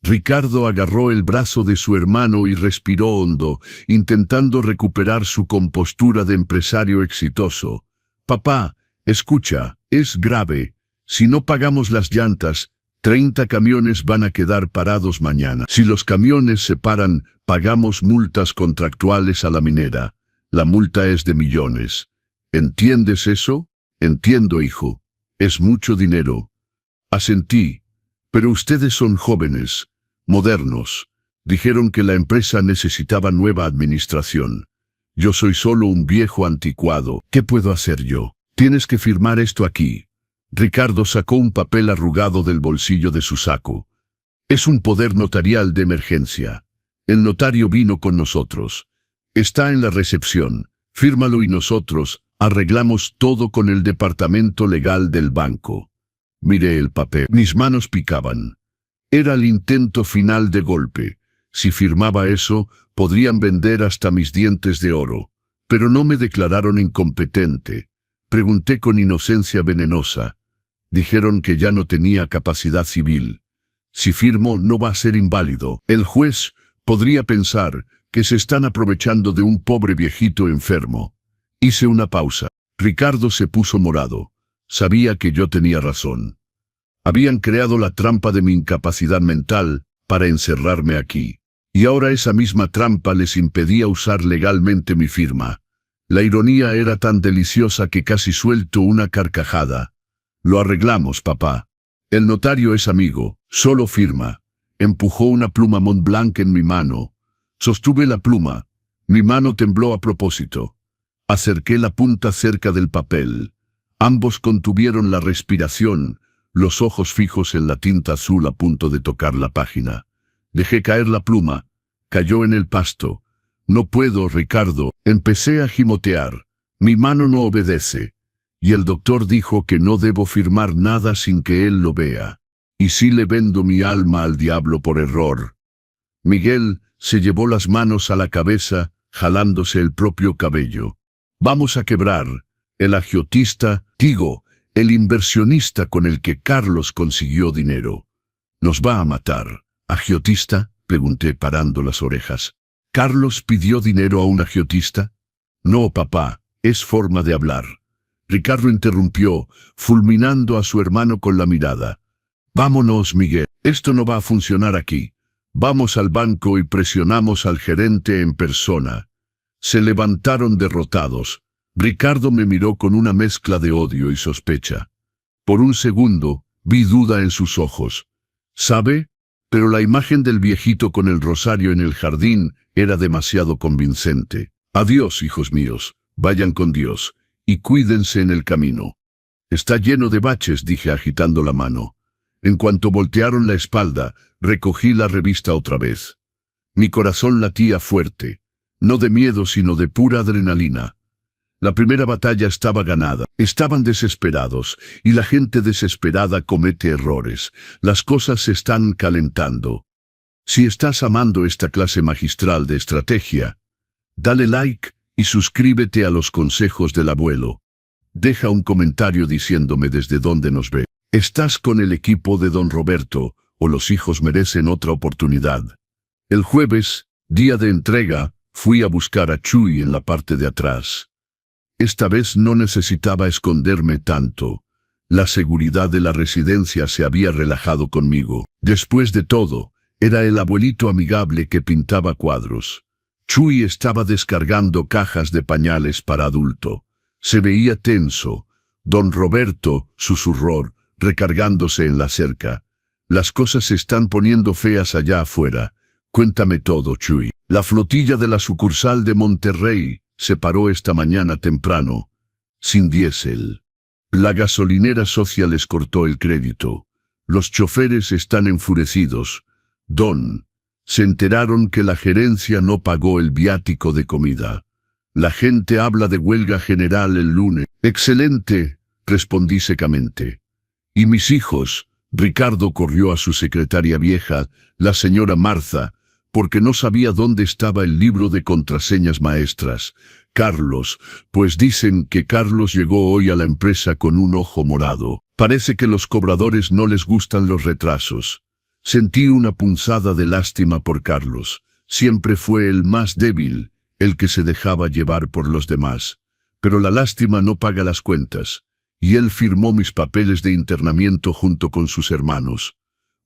Ricardo agarró el brazo de su hermano y respiró hondo, intentando recuperar su compostura de empresario exitoso. «Papá, escucha, es grave. Si no pagamos las llantas, 30 camiones van a quedar parados mañana. Si los camiones se paran, pagamos multas contractuales a la minera. La multa es de millones. ¿Entiendes eso?». «Entiendo, hijo. Es mucho dinero». Asentí. «Pero ustedes son jóvenes, modernos. Dijeron que la empresa necesitaba nueva administración. Yo soy solo un viejo anticuado. ¿Qué puedo hacer yo? Tienes que firmar esto aquí». Ricardo sacó un papel arrugado del bolsillo de su saco. «Es un poder notarial de emergencia. El notario vino con nosotros. Está en la recepción. Fírmalo y nosotros arreglamos todo con el departamento legal del banco». Miré el papel. Mis manos picaban. Era el intento final de golpe. Si firmaba eso, podrían vender hasta mis dientes de oro. Pero no me declararon incompetente. Pregunté con inocencia venenosa. Dijeron que ya no tenía capacidad civil. Si firmo, no va a ser inválido. El juez podría pensar que se están aprovechando de un pobre viejito enfermo. Hice una pausa. Ricardo se puso morado. Sabía que yo tenía razón. Habían creado la trampa de mi incapacidad mental para encerrarme aquí. Y ahora esa misma trampa les impedía usar legalmente mi firma. La ironía era tan deliciosa que casi suelto una carcajada. «Lo arreglamos, papá. El notario es amigo, solo firma». Empujó una pluma Montblanc en mi mano. Sostuve la pluma. Mi mano tembló a propósito. Acerqué la punta cerca del papel. Ambos contuvieron la respiración, los ojos fijos en la tinta azul a punto de tocar la página. Dejé caer la pluma. Cayó en el pasto. «No puedo, Ricardo». Empecé a gimotear. Mi mano no obedece. Y el doctor dijo que no debo firmar nada sin que él lo vea. ¿Y si le vendo mi alma al diablo por error? Miguel se llevó las manos a la cabeza, jalándose el propio cabello. «Vamos a quebrar. El agiotista, digo, el inversionista con el que Carlos consiguió dinero. Nos va a matar. ¿Agiotista?, pregunté parando las orejas. ¿Carlos pidió dinero a un agiotista? No, papá, es forma de hablar. Ricardo interrumpió, fulminando a su hermano con la mirada. Vámonos, Miguel. Esto no va a funcionar aquí. Vamos al banco y presionamos al gerente en persona. Se levantaron derrotados. Ricardo me miró con una mezcla de odio y sospecha. Por un segundo, vi duda en sus ojos. ¿Sabe? Pero la imagen del viejito con el rosario en el jardín era demasiado convincente. Adiós, hijos míos. Vayan con Dios. Y cuídense en el camino. Está lleno de baches, dije agitando la mano. En cuanto voltearon la espalda, recogí la revista otra vez. Mi corazón latía fuerte, no de miedo sino de pura adrenalina. La primera batalla estaba ganada. Estaban desesperados, y la gente desesperada comete errores. Las cosas se están calentando. Si estás amando esta clase magistral de estrategia, dale like y suscríbete a los consejos del abuelo. Deja un comentario diciéndome desde dónde nos ve. ¿Estás con el equipo de Don Roberto, o los hijos merecen otra oportunidad? El jueves, día de entrega, fui a buscar a Chuy en la parte de atrás. Esta vez no necesitaba esconderme tanto. La seguridad de la residencia se había relajado conmigo. Después de todo, era el abuelito amigable que pintaba cuadros. Chuy estaba descargando cajas de pañales para adulto. Se veía tenso. Don Roberto, susurró, recargándose en la cerca. Las cosas se están poniendo feas allá afuera. Cuéntame todo, Chuy. La flotilla de la sucursal de Monterrey se paró esta mañana temprano, sin diésel. La gasolinera Social les cortó el crédito. Los choferes están enfurecidos. Se enteraron que la gerencia no pagó el viático de comida. La gente habla de huelga general el lunes. Excelente, respondí secamente. ¿Y mis hijos? Ricardo corrió a su secretaria vieja, la señora Martha, porque no sabía dónde estaba el libro de contraseñas maestras. Carlos, pues dicen que Carlos llegó hoy a la empresa con un ojo morado. Parece que los cobradores no les gustan los retrasos. Sentí una punzada de lástima por Carlos. Siempre fue el más débil, el que se dejaba llevar por los demás. Pero la lástima no paga las cuentas. Y él firmó mis papeles de internamiento junto con sus hermanos.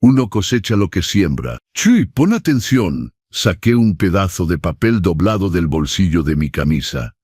Uno cosecha lo que siembra. Chuy, pon atención. Saqué un pedazo de papel doblado del bolsillo de mi camisa.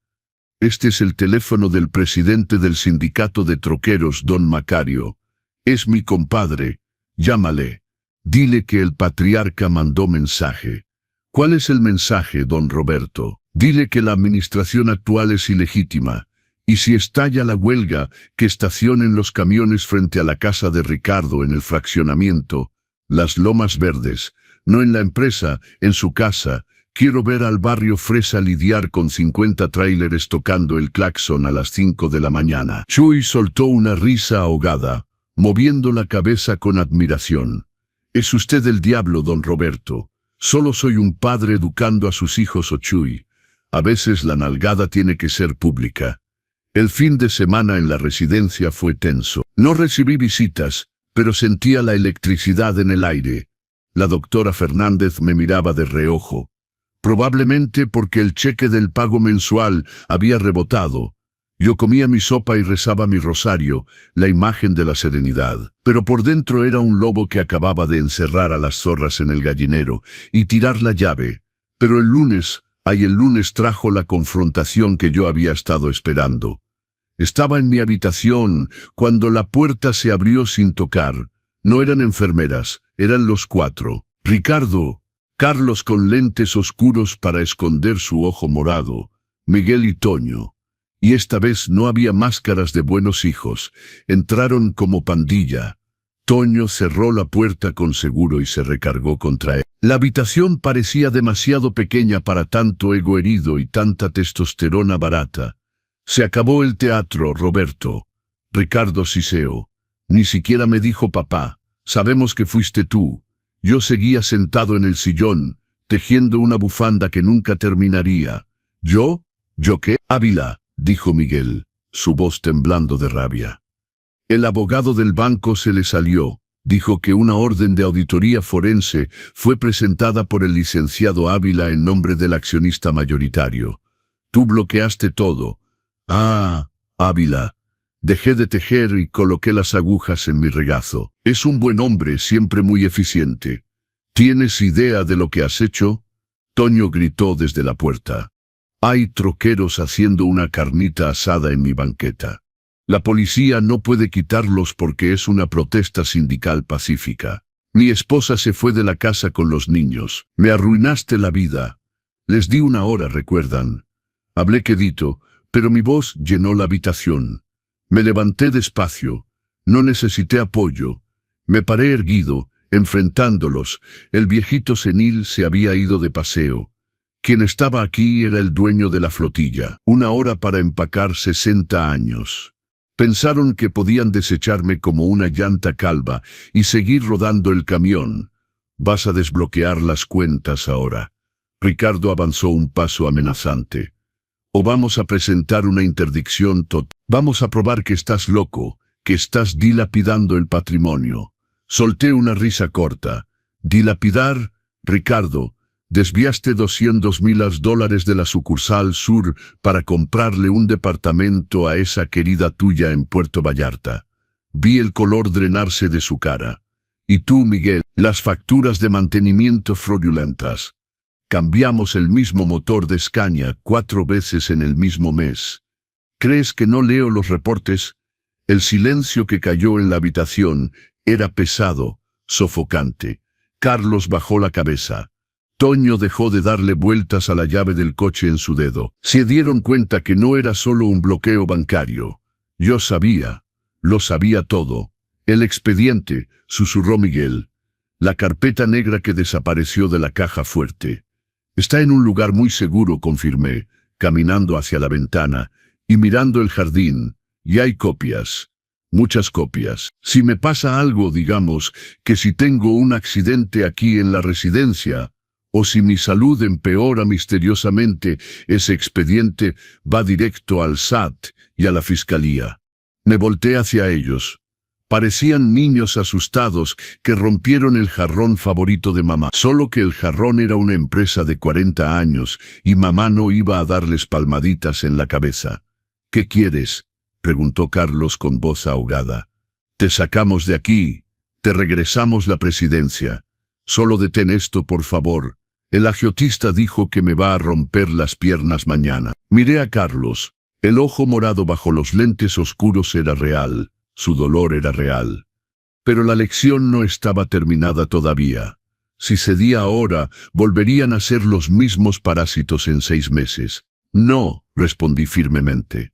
Este es el teléfono del presidente del sindicato de troqueros, don Macario. Es mi compadre. Llámale. Dile que el patriarca mandó mensaje. ¿Cuál es el mensaje, don Roberto? Dile que la administración actual es ilegítima. Y si estalla la huelga, que estacionen los camiones frente a la casa de Ricardo en el fraccionamiento, Las Lomas Verdes, no en la empresa, en su casa. Quiero ver al barrio Fresa lidiar con 50 tráileres tocando el claxon a las 5 de la mañana. Chuy soltó una risa ahogada, moviendo la cabeza con admiración. Es usted el diablo, don Roberto. Solo soy un padre educando a sus hijos, Chuy. A veces la nalgada tiene que ser pública. El fin de semana en la residencia fue tenso. No recibí visitas, pero sentía la electricidad en el aire. La doctora Fernández me miraba de reojo. Probablemente porque el cheque del pago mensual había rebotado. Yo comía mi sopa y rezaba mi rosario, la imagen de la serenidad. Pero por dentro era un lobo que acababa de encerrar a las zorras en el gallinero y tirar la llave. Pero el lunes trajo la confrontación que yo había estado esperando. Estaba en mi habitación cuando la puerta se abrió sin tocar. No eran enfermeras, eran los 4. Ricardo, Carlos con lentes oscuros para esconder su ojo morado, Miguel y Toño. Y esta vez no había máscaras de buenos hijos. Entraron como pandilla. Toño cerró la puerta con seguro y se recargó contra él. La habitación parecía demasiado pequeña para tanto ego herido y tanta testosterona barata. Se acabó el teatro, Roberto. Ricardo siseó. Ni siquiera me dijo papá. Sabemos que fuiste tú. Yo seguía sentado en el sillón, tejiendo una bufanda que nunca terminaría. ¿Yo? ¿Yo qué? Ávila, dijo Miguel, su voz temblando de rabia. El abogado del banco se le salió. Dijo que una orden de auditoría forense fue presentada por el licenciado Ávila en nombre del accionista mayoritario. Tú bloqueaste todo. Ah, Ávila. Dejé de tejer y coloqué las agujas en mi regazo. Es un buen hombre, siempre muy eficiente. ¿Tienes idea de lo que has hecho? Toño gritó desde la puerta. Hay troqueros haciendo una carnita asada en mi banqueta. La policía no puede quitarlos porque es una protesta sindical pacífica. Mi esposa se fue de la casa con los niños. Me arruinaste la vida. Les di una hora, ¿recuerdan? Hablé quedito, pero mi voz llenó la habitación. Me levanté despacio. No necesité apoyo. Me paré erguido, enfrentándolos. El viejito senil se había ido de paseo. Quien estaba aquí era el dueño de la flotilla. Una hora para empacar 60 años. Pensaron que podían desecharme como una llanta calva y seguir rodando el camión. Vas a desbloquear las cuentas ahora. Ricardo avanzó un paso amenazante. O vamos a presentar una interdicción total. Vamos a probar que estás loco, que estás dilapidando el patrimonio. Solté una risa corta. ¿Dilapidar? Ricardo, desviaste $200,000 de la sucursal sur para comprarle un departamento a esa querida tuya en Puerto Vallarta. Vi el color drenarse de su cara. Y tú, Miguel, las facturas de mantenimiento fraudulentas. Cambiamos el mismo motor de Scania 4 veces en el mismo mes. ¿Crees que no leo los reportes? El silencio que cayó en la habitación era pesado, sofocante. Carlos bajó la cabeza. Toño dejó de darle vueltas a la llave del coche en su dedo. Se dieron cuenta que no era solo un bloqueo bancario. Yo sabía, lo sabía todo. El expediente, susurró Miguel. La carpeta negra que desapareció de la caja fuerte. Está en un lugar muy seguro, confirmé, caminando hacia la ventana y mirando el jardín. Y hay copias. Muchas copias. Si me pasa algo, digamos, que si tengo un accidente aquí en la residencia, o si mi salud empeora misteriosamente, ese expediente va directo al SAT y a la fiscalía. Me volteé hacia ellos. Parecían niños asustados que rompieron el jarrón favorito de mamá. Solo que el jarrón era una empresa de 40 años y mamá no iba a darles palmaditas en la cabeza. ¿Qué quieres?, preguntó Carlos con voz ahogada. Te sacamos de aquí, te regresamos la presidencia. Solo detén esto, por favor. El agiotista dijo que me va a romper las piernas mañana. Miré a Carlos. El ojo morado bajo los lentes oscuros era real. Su dolor era real. Pero la lección no estaba terminada todavía. Si cedía ahora, volverían a ser los mismos parásitos en 6 meses. No, respondí firmemente.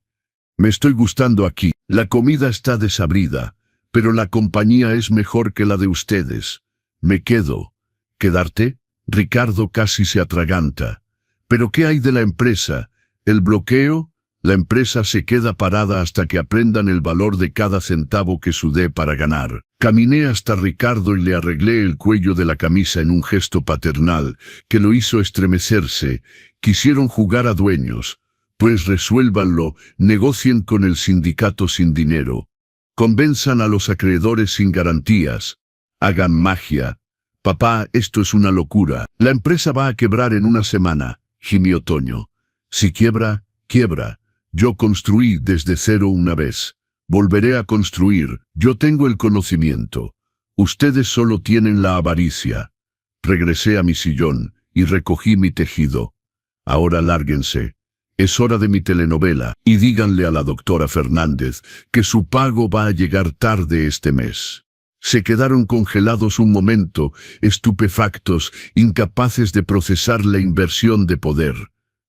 Me estoy gustando aquí. La comida está desabrida, pero la compañía es mejor que la de ustedes. Me quedo. ¿Quedarte? Ricardo casi se atraganta. ¿Pero qué hay de la empresa? ¿El bloqueo? La empresa se queda parada hasta que aprendan el valor de cada centavo que sudé para ganar. Caminé hasta Ricardo y le arreglé el cuello de la camisa en un gesto paternal que lo hizo estremecerse. Quisieron jugar a dueños. Pues resuélvanlo, negocien con el sindicato sin dinero. Convenzan a los acreedores sin garantías. Hagan magia. Papá, esto es una locura. La empresa va a quebrar en 1 semana, gimió Toño. Si quiebra, quiebra. Yo construí desde cero una vez. Volveré a construir. Yo tengo el conocimiento. Ustedes solo tienen la avaricia. Regresé a mi sillón y recogí mi tejido. Ahora lárguense. Es hora de mi telenovela. Y díganle a la doctora Fernández que su pago va a llegar tarde este mes. Se quedaron congelados un momento, estupefactos, incapaces de procesar la inversión de poder.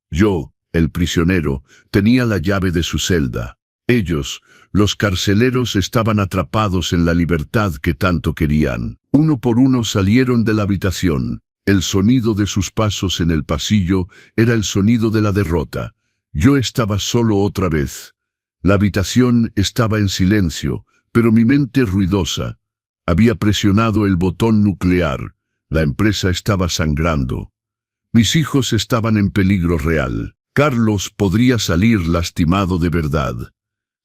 Yo, el prisionero, tenía la llave de su celda. Ellos, los carceleros, estaban atrapados en la libertad que tanto querían. Uno por uno salieron de la habitación. El sonido de sus pasos en el pasillo era el sonido de la derrota. Yo estaba solo otra vez. La habitación estaba en silencio, pero mi mente ruidosa. Había presionado el botón nuclear. La empresa estaba sangrando. Mis hijos estaban en peligro real. Carlos podría salir lastimado de verdad.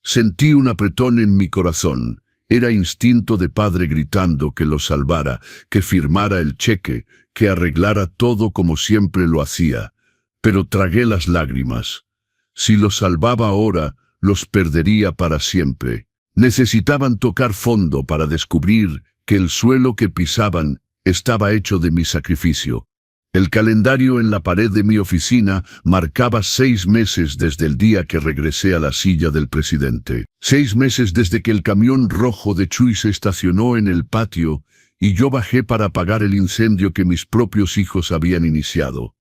Sentí un apretón en mi corazón, Era instinto de padre gritando que lo salvara, que firmara el cheque, que arreglara todo como siempre lo hacía. Pero tragué las lágrimas. Si los salvaba ahora, los perdería para siempre. Necesitaban tocar fondo para descubrir que el suelo que pisaban estaba hecho de mi sacrificio. El calendario en la pared de mi oficina marcaba 6 meses desde el día que regresé a la silla del presidente. 6 meses desde que el camión rojo de Chuy se estacionó en el patio y yo bajé para apagar el incendio que mis propios hijos habían iniciado.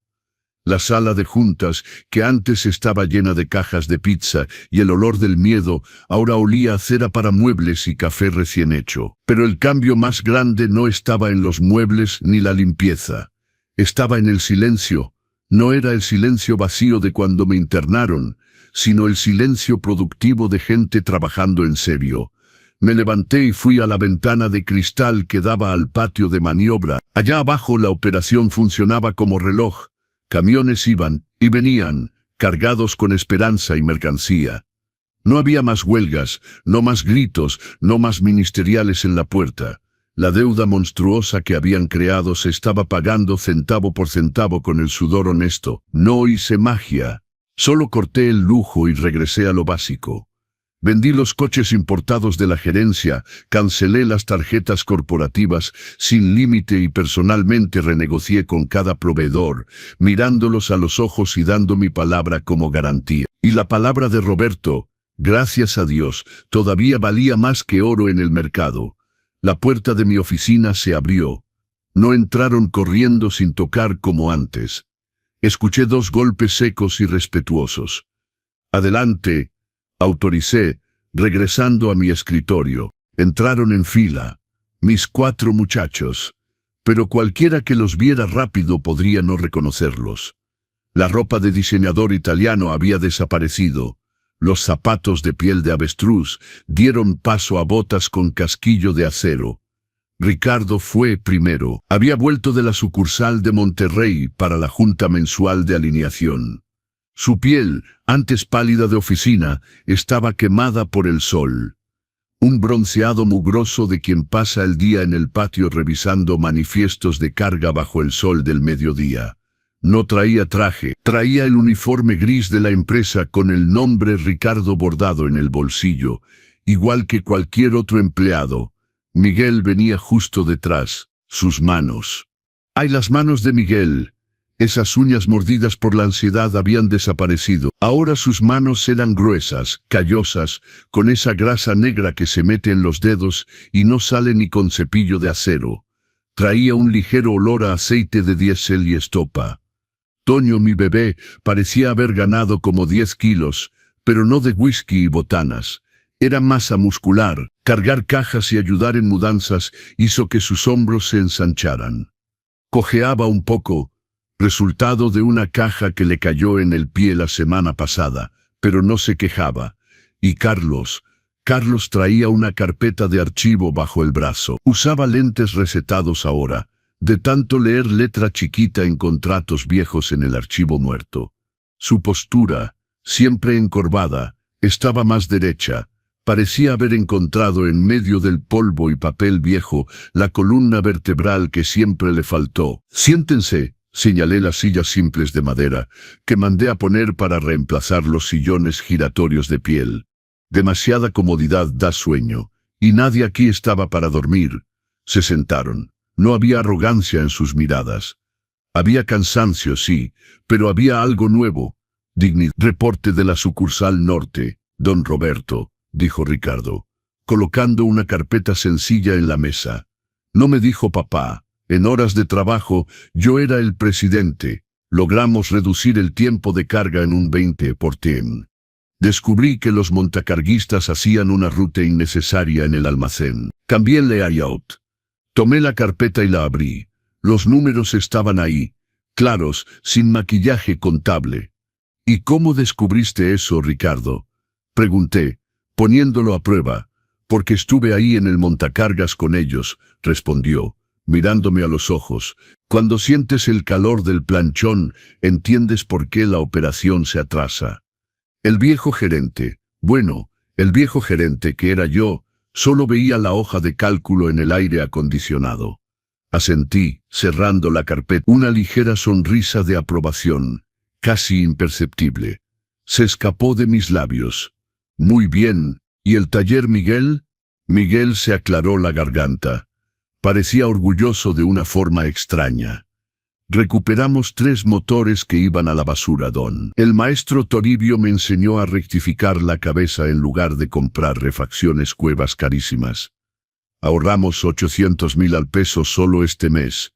La sala de juntas, que antes estaba llena de cajas de pizza y el olor del miedo, ahora olía a cera para muebles y café recién hecho. Pero el cambio más grande no estaba en los muebles ni la limpieza. Estaba en el silencio. No era el silencio vacío de cuando me internaron, sino el silencio productivo de gente trabajando en serio. Me levanté y fui a la ventana de cristal que daba al patio de maniobra. Allá abajo la operación funcionaba como reloj. Camiones iban y venían, cargados con esperanza y mercancía. No había más huelgas, no más gritos, no más ministeriales en la puerta. La deuda monstruosa que habían creado se estaba pagando centavo por centavo con el sudor honesto. No hice magia. Solo corté el lujo y regresé a lo básico. Vendí los coches importados de la gerencia, cancelé las tarjetas corporativas sin límite y personalmente renegocié con cada proveedor, mirándolos a los ojos y dando mi palabra como garantía. Y la palabra de Roberto, gracias a Dios, todavía valía más que oro en el mercado. La puerta de mi oficina se abrió. No entraron corriendo sin tocar como antes. Escuché 2 golpes secos y respetuosos. Adelante, autoricé, regresando a mi escritorio. Entraron en fila, mis 4 muchachos, pero cualquiera que los viera rápido podría no reconocerlos. La ropa de diseñador italiano había desaparecido. Los zapatos de piel de avestruz dieron paso a botas con casquillo de acero. Ricardo fue primero. Había vuelto de la sucursal de Monterrey para la junta mensual de alineación. Su piel, antes pálida de oficina, estaba quemada por el sol. Un bronceado mugroso de quien pasa el día en el patio revisando manifiestos de carga bajo el sol del mediodía. No traía traje, traía el uniforme gris de la empresa con el nombre Ricardo bordado en el bolsillo, igual que cualquier otro empleado. Miguel venía justo detrás, sus manos. ¡Ay, las manos de Miguel! Esas uñas mordidas por la ansiedad habían desaparecido. Ahora sus manos eran gruesas, callosas, con esa grasa negra que se mete en los dedos y no sale ni con cepillo de acero. Traía un ligero olor a aceite de diésel y estopa. Toño, mi bebé, parecía haber ganado como 10 kilos, pero no de whisky y botanas. Era masa muscular. Cargar cajas y ayudar en mudanzas hizo que sus hombros se ensancharan. Cojeaba un poco, resultado de una caja que le cayó en el pie la semana pasada, pero no se quejaba. Y Carlos traía una carpeta de archivo bajo el brazo. Usaba lentes recetados ahora, de tanto leer letra chiquita en contratos viejos en el archivo muerto. Su postura, siempre encorvada, estaba más derecha. Parecía haber encontrado en medio del polvo y papel viejo la columna vertebral que siempre le faltó. «Siéntense», señalé las sillas simples de madera, que mandé a poner para reemplazar los sillones giratorios de piel. Demasiada comodidad da sueño, y nadie aquí estaba para dormir. Se sentaron. No había arrogancia en sus miradas. Había cansancio, sí, pero había algo nuevo. Dignidad. «Reporte de la sucursal norte, don Roberto», dijo Ricardo, colocando una carpeta sencilla en la mesa. «No me dijo papá. En horas de trabajo, yo era el presidente. Logramos reducir el tiempo de carga en un 20%. Descubrí que los montacarguistas hacían una ruta innecesaria en el almacén. Cambié el layout. Tomé la carpeta y la abrí. Los números estaban ahí, claros, sin maquillaje contable. «¿Y cómo descubriste eso, Ricardo?», pregunté, poniéndolo a prueba. «Porque estuve ahí en el montacargas con ellos», respondió, mirándome a los ojos. «Cuando sientes el calor del planchón, entiendes por qué la operación se atrasa». El viejo gerente, que era yo, Solo veía la hoja de cálculo en el aire acondicionado. Asentí, cerrando la carpeta. Una ligera sonrisa de aprobación, casi imperceptible, se escapó de mis labios. Muy bien, ¿y el taller Miguel? Miguel se aclaró la garganta. Parecía orgulloso de una forma extraña. Recuperamos 3 motores que iban a la basura, Don. El maestro Toribio me enseñó a rectificar la cabeza en lugar de comprar refacciones cuevas carísimas. Ahorramos 800.000 al peso solo este mes.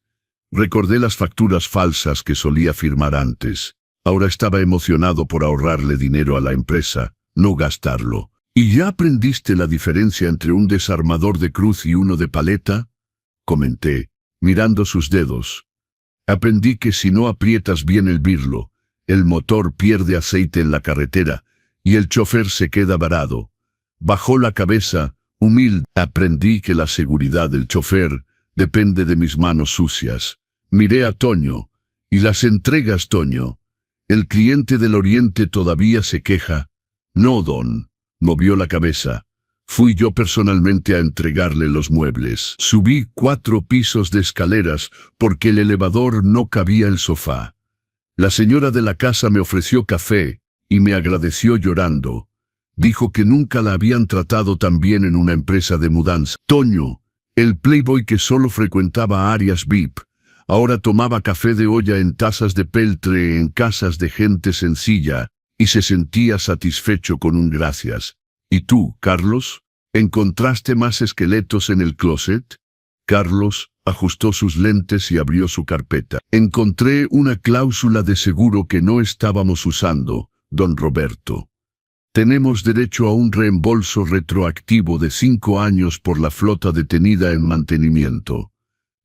Recordé las facturas falsas que solía firmar antes. Ahora estaba emocionado por ahorrarle dinero a la empresa, no gastarlo. ¿Y ya aprendiste la diferencia entre un desarmador de cruz y uno de paleta? Comenté, mirando sus dedos. Aprendí que si no aprietas bien el birlo, el motor pierde aceite en la carretera y el chofer se queda varado. Bajó la cabeza, humilde. Aprendí que la seguridad del chofer depende de mis manos sucias. Miré a Toño. ¿Y las entregas, Toño? ¿El cliente del Oriente todavía se queja? No, Don. Movió la cabeza. Fui yo personalmente a entregarle los muebles. Subí 4 pisos de escaleras porque el elevador no cabía el sofá. La señora de la casa me ofreció café y me agradeció llorando. Dijo que nunca la habían tratado tan bien en una empresa de mudanza. Toño, el playboy que solo frecuentaba áreas VIP, ahora tomaba café de olla en tazas de peltre en casas de gente sencilla y se sentía satisfecho con un gracias. ¿Y tú, Carlos? ¿Encontraste más esqueletos en el closet? Carlos ajustó sus lentes y abrió su carpeta. Encontré una cláusula de seguro que no estábamos usando, don Roberto. Tenemos derecho a un reembolso retroactivo de 5 años por la flota detenida en mantenimiento.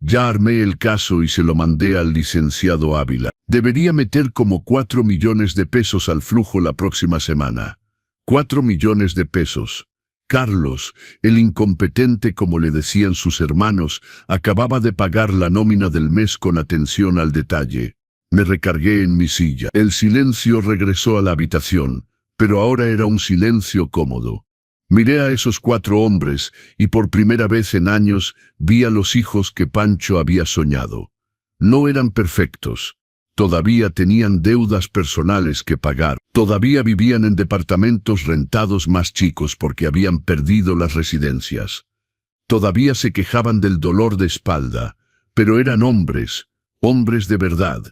Ya armé el caso y se lo mandé al licenciado Ávila. Debería meter como 4 millones de pesos al flujo la próxima semana. 4 millones de pesos. Carlos, el incompetente como le decían sus hermanos, acababa de pagar la nómina del mes con atención al detalle. Me recargué en mi silla. El silencio regresó a la habitación, pero ahora era un silencio cómodo. Miré a esos 4 hombres y por primera vez en años vi a los hijos que Pancho había soñado. No eran perfectos. Todavía tenían deudas personales que pagar. Todavía vivían en departamentos rentados más chicos porque habían perdido las residencias. Todavía se quejaban del dolor de espalda, pero eran hombres, hombres de verdad.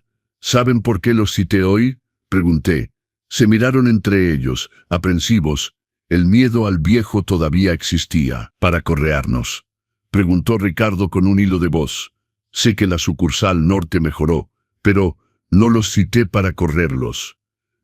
¿Saben por qué los cité hoy? Pregunté. Se miraron entre ellos, aprensivos. El miedo al viejo todavía existía. ¿Para correarnos?, preguntó Ricardo con un hilo de voz. Sé que la sucursal norte mejoró, pero no los cité para correrlos.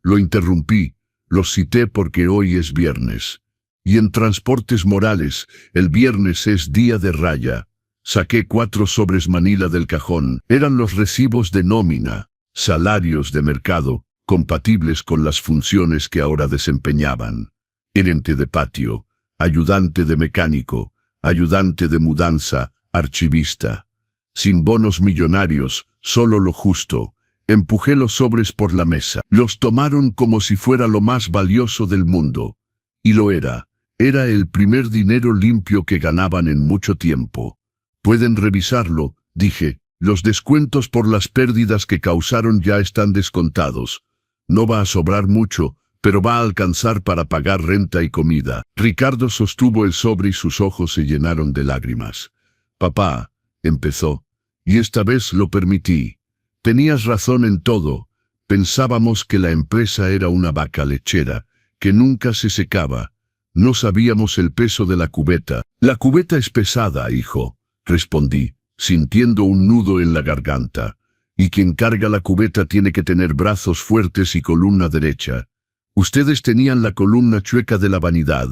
Lo interrumpí, los cité porque hoy es viernes. Y en Transportes Morales, el viernes es día de raya. Saqué 4 sobres Manila del cajón. Eran los recibos de nómina, salarios de mercado, compatibles con las funciones que ahora desempeñaban. Gerente de patio, ayudante de mecánico, ayudante de mudanza, archivista. Sin bonos millonarios, solo lo justo. Empujé los sobres por la mesa. Los tomaron como si fuera lo más valioso del mundo. Y lo era. Era el primer dinero limpio que ganaban en mucho tiempo. Pueden revisarlo, dije. Los descuentos por las pérdidas que causaron ya están descontados. No va a sobrar mucho, pero va a alcanzar para pagar renta y comida. Ricardo sostuvo el sobre y sus ojos se llenaron de lágrimas. Papá, empezó, y esta vez lo permití. Tenías razón en todo. Pensábamos que la empresa era una vaca lechera, que nunca se secaba. No sabíamos el peso de la cubeta. La cubeta es pesada, hijo, respondí, sintiendo un nudo en la garganta. Y quien carga la cubeta tiene que tener brazos fuertes y columna derecha. Ustedes tenían la columna chueca de la vanidad.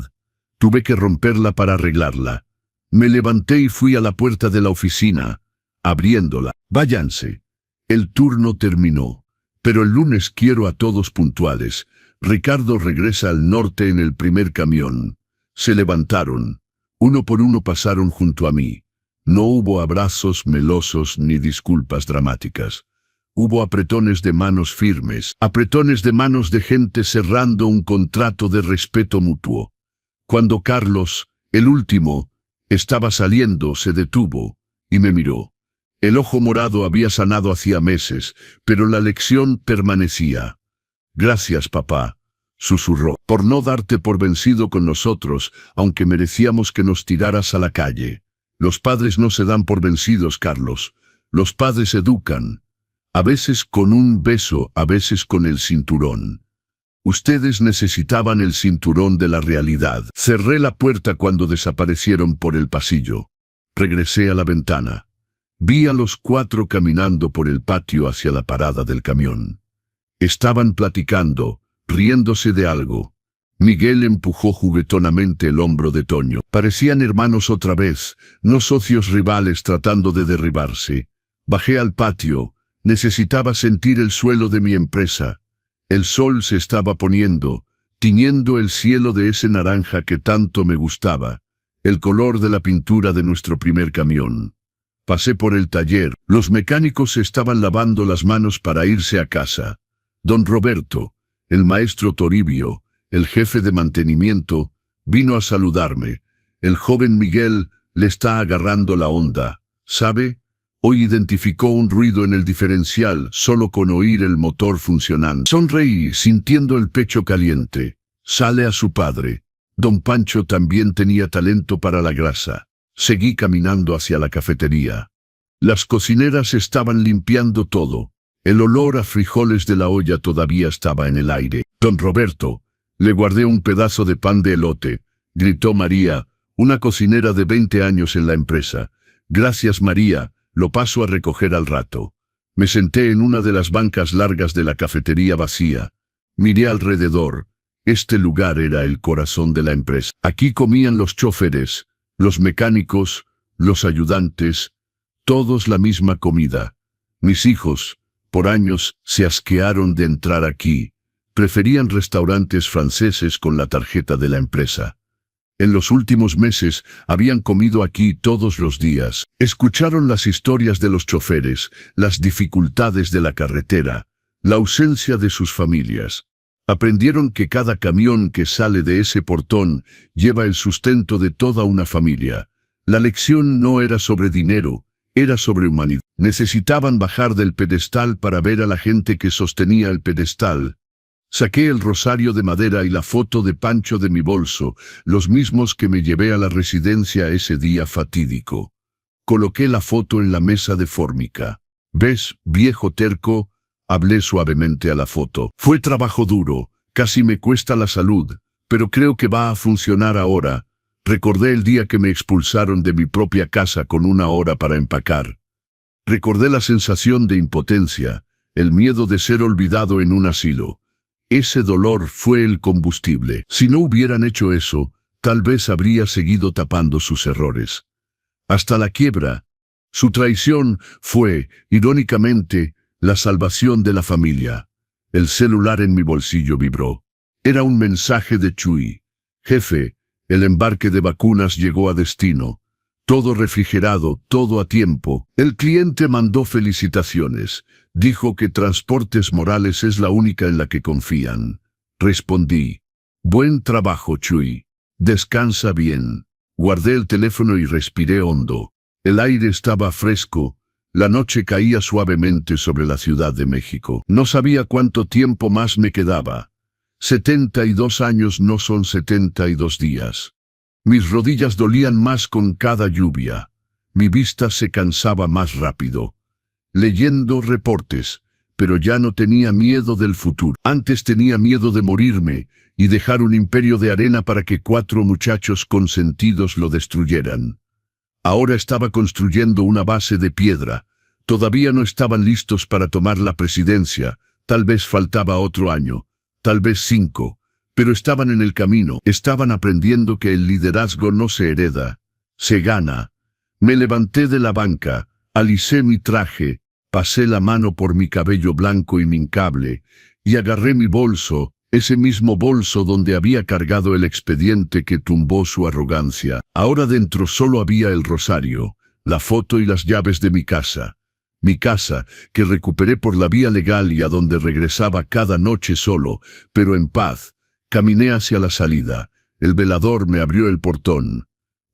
Tuve que romperla para arreglarla. Me levanté y fui a la puerta de la oficina, abriéndola. Váyanse. El turno terminó, pero el lunes quiero a todos puntuales. Ricardo regresa al norte en el primer camión. Se levantaron. Uno por uno pasaron junto a mí. No hubo abrazos melosos ni disculpas dramáticas. Hubo apretones de manos firmes, apretones de manos de gente cerrando un contrato de respeto mutuo. Cuando Carlos, El último estaba saliendo, se detuvo y me miró. El ojo morado había sanado hacía meses, pero la lección permanecía. Gracias, papá, susurró, por no darte por vencido con nosotros, aunque merecíamos que nos tiraras a la calle. Los padres no se dan por vencidos, Carlos. Los padres educan. A veces con un beso, a veces con el cinturón. Ustedes necesitaban el cinturón de la realidad. Cerré la puerta cuando desaparecieron por el pasillo. Regresé a la ventana. Vi a los 4 caminando por el patio hacia la parada del camión. Estaban platicando, riéndose de algo. Miguel empujó juguetonamente el hombro de Toño. Parecían hermanos otra vez, no socios rivales tratando de derribarse. Bajé al patio. Necesitaba sentir el suelo de mi empresa. El sol se estaba poniendo, tiñendo el cielo de ese naranja que tanto me gustaba, el color de la pintura de nuestro primer camión. Pasé por el taller. Los mecánicos estaban lavando las manos para irse a casa. Don Roberto, el maestro Toribio, el jefe de mantenimiento, vino a saludarme. El joven Miguel le está agarrando la onda, ¿sabe? Hoy identificó un ruido en el diferencial solo con oír el motor funcionando. Sonreí, sintiendo el pecho caliente. Sale a su padre. Don Pancho también tenía talento para la grasa. Seguí caminando hacia la cafetería. Las cocineras estaban limpiando todo. El olor a frijoles de la olla todavía estaba en el aire. Don Roberto, le guardé un pedazo de pan de elote, gritó María, una cocinera de 20 años en la empresa. Gracias, María. Lo paso a recoger al rato. Me senté en una de las bancas largas de la cafetería vacía. Miré alrededor. Este lugar era el corazón de la empresa. Aquí comían los choferes, los mecánicos, los ayudantes, todos la misma comida. Mis hijos, por años, se asquearon de entrar aquí. Preferían restaurantes franceses con la tarjeta de la empresa. En los últimos meses habían comido aquí todos los días. Escucharon las historias de los choferes, las dificultades de la carretera, la ausencia de sus familias. Aprendieron que cada camión que sale de ese portón lleva el sustento de toda una familia. La lección no era sobre dinero, era sobre humanidad. Necesitaban bajar del pedestal para ver a la gente que sostenía el pedestal. Saqué el rosario de madera y la foto de Pancho de mi bolso, los mismos que me llevé a la residencia ese día fatídico. Coloqué la foto en la mesa de fórmica. ¿Ves, viejo terco? Hablé suavemente a la foto. Fue trabajo duro, casi me cuesta la salud, pero creo que va a funcionar ahora. Recordé el día que me expulsaron de mi propia casa con 1 hora para empacar. Recordé la sensación de impotencia, el miedo de ser olvidado en un asilo. Ese dolor fue el combustible. Si no hubieran hecho eso, tal vez habría seguido tapando sus errores. Hasta la quiebra. Su traición fue, irónicamente, la salvación de la familia. El celular en mi bolsillo vibró. Era un mensaje de Chuy. Jefe, el embarque de vacunas llegó a destino. Todo refrigerado, todo a tiempo. El cliente mandó felicitaciones. Dijo que Transportes Morales es la única en la que confían. Respondí. Buen trabajo, Chuy. Descansa bien. Guardé el teléfono y respiré hondo. El aire estaba fresco. La noche caía suavemente sobre la Ciudad de México. No sabía cuánto tiempo más me quedaba. 72 años no son 72 días. Mis rodillas dolían más con cada lluvia. Mi vista se cansaba más rápido. Leyendo reportes, pero ya no tenía miedo del futuro. Antes tenía miedo de morirme y dejar un imperio de arena para que 4 muchachos consentidos lo destruyeran. Ahora estaba construyendo una base de piedra. Todavía no estaban listos para tomar la presidencia. Tal vez faltaba otro año, tal vez 5. Pero estaban en el camino, estaban aprendiendo que el liderazgo no se hereda, se gana. Me levanté de la banca, alicé mi traje, pasé la mano por mi cabello blanco inmincable, y agarré mi bolso, ese mismo bolso donde había cargado el expediente que tumbó su arrogancia. Ahora dentro solo había el rosario, la foto y las llaves de mi casa. Mi casa, que recuperé por la vía legal y a donde regresaba cada noche solo, pero en paz. Caminé hacia la salida. El velador me abrió el portón.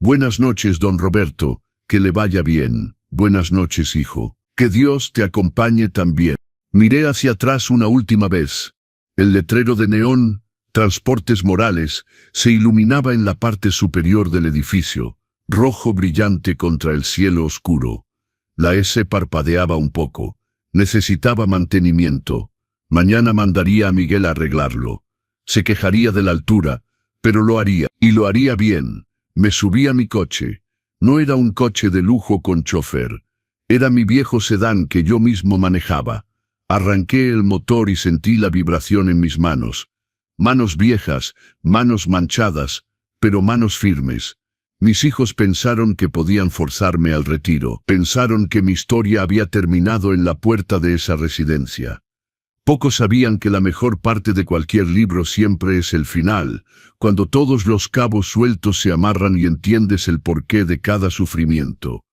Buenas noches, don Roberto. Que le vaya bien. Buenas noches, hijo. Que Dios te acompañe también. Miré hacia atrás una última vez. El letrero de neón, Transportes Morales, se iluminaba en la parte superior del edificio, rojo brillante contra el cielo oscuro. La S parpadeaba un poco. Necesitaba mantenimiento. Mañana mandaría a Miguel a arreglarlo. Se quejaría de la altura, pero lo haría, y lo haría bien. Me subí a mi coche. No era un coche de lujo con chofer. Era mi viejo sedán que yo mismo manejaba. Arranqué el motor y sentí la vibración en mis manos. Manos viejas, manos manchadas, pero manos firmes. Mis hijos pensaron que podían forzarme al retiro. Pensaron que mi historia había terminado en la puerta de esa residencia. Pocos sabían que la mejor parte de cualquier libro siempre es el final, cuando todos los cabos sueltos se amarran y entiendes el porqué de cada sufrimiento.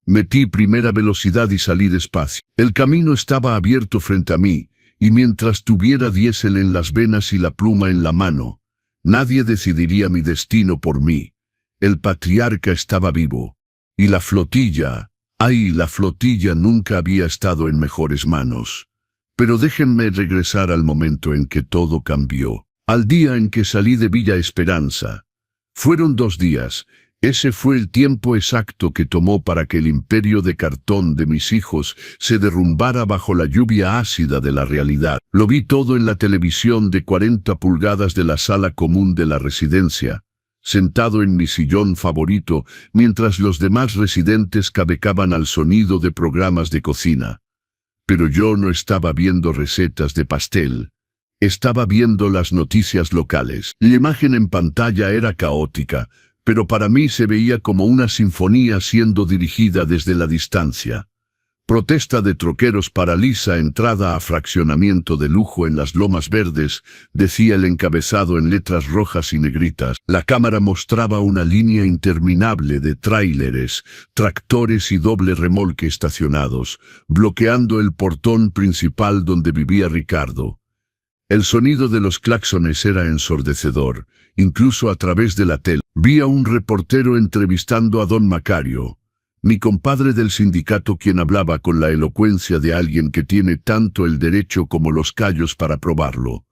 Metí primera velocidad y salí despacio. El camino estaba abierto frente a mí, y mientras tuviera diésel en las venas y la pluma en la mano, nadie decidiría mi destino por mí. El patriarca estaba vivo. Y la flotilla, la flotilla nunca había estado en mejores manos. Pero déjenme regresar al momento en que todo cambió. Al día en que salí de Villa Esperanza. Fueron 2 días. Ese fue el tiempo exacto que tomó para que el imperio de cartón de mis hijos se derrumbara bajo la lluvia ácida de la realidad. Lo vi todo en la televisión de 40 pulgadas de la sala común de la residencia, sentado en mi sillón favorito, mientras los demás residentes cabecaban al sonido de programas de cocina. Pero yo no estaba viendo recetas de pastel. Estaba viendo las noticias locales. La imagen en pantalla era caótica, pero para mí se veía como una sinfonía siendo dirigida desde la distancia. Protesta de troqueros paraliza entrada a fraccionamiento de lujo en las Lomas Verdes, decía el encabezado en letras rojas y negritas. La cámara mostraba una línea interminable de tráileres, tractores y doble remolque estacionados, bloqueando el portón principal donde vivía Ricardo. El sonido de los claxones era ensordecedor, incluso a través de la tele. Vi a un reportero entrevistando a don Macario, mi compadre del sindicato, quien hablaba con la elocuencia de alguien que tiene tanto el derecho como los callos para probarlo.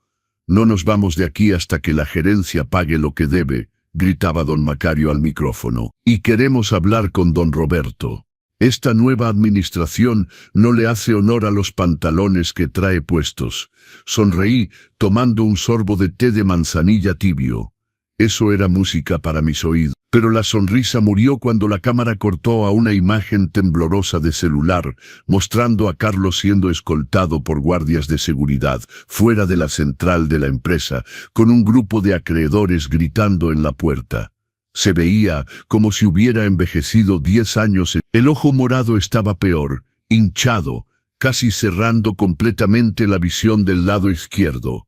No nos vamos de aquí hasta que la gerencia pague lo que debe, gritaba don Macario al micrófono. Y queremos hablar con don Roberto. Esta nueva administración no le hace honor a los pantalones que trae puestos. Sonreí, tomando un sorbo de té de manzanilla tibio. Eso era música para mis oídos. Pero la sonrisa murió cuando la cámara cortó a una imagen temblorosa de celular, mostrando a Carlos siendo escoltado por guardias de seguridad, fuera de la central de la empresa, con un grupo de acreedores gritando en la puerta. Se veía como si hubiera envejecido 10 años. El ojo morado estaba peor, hinchado, casi cerrando completamente la visión del lado izquierdo.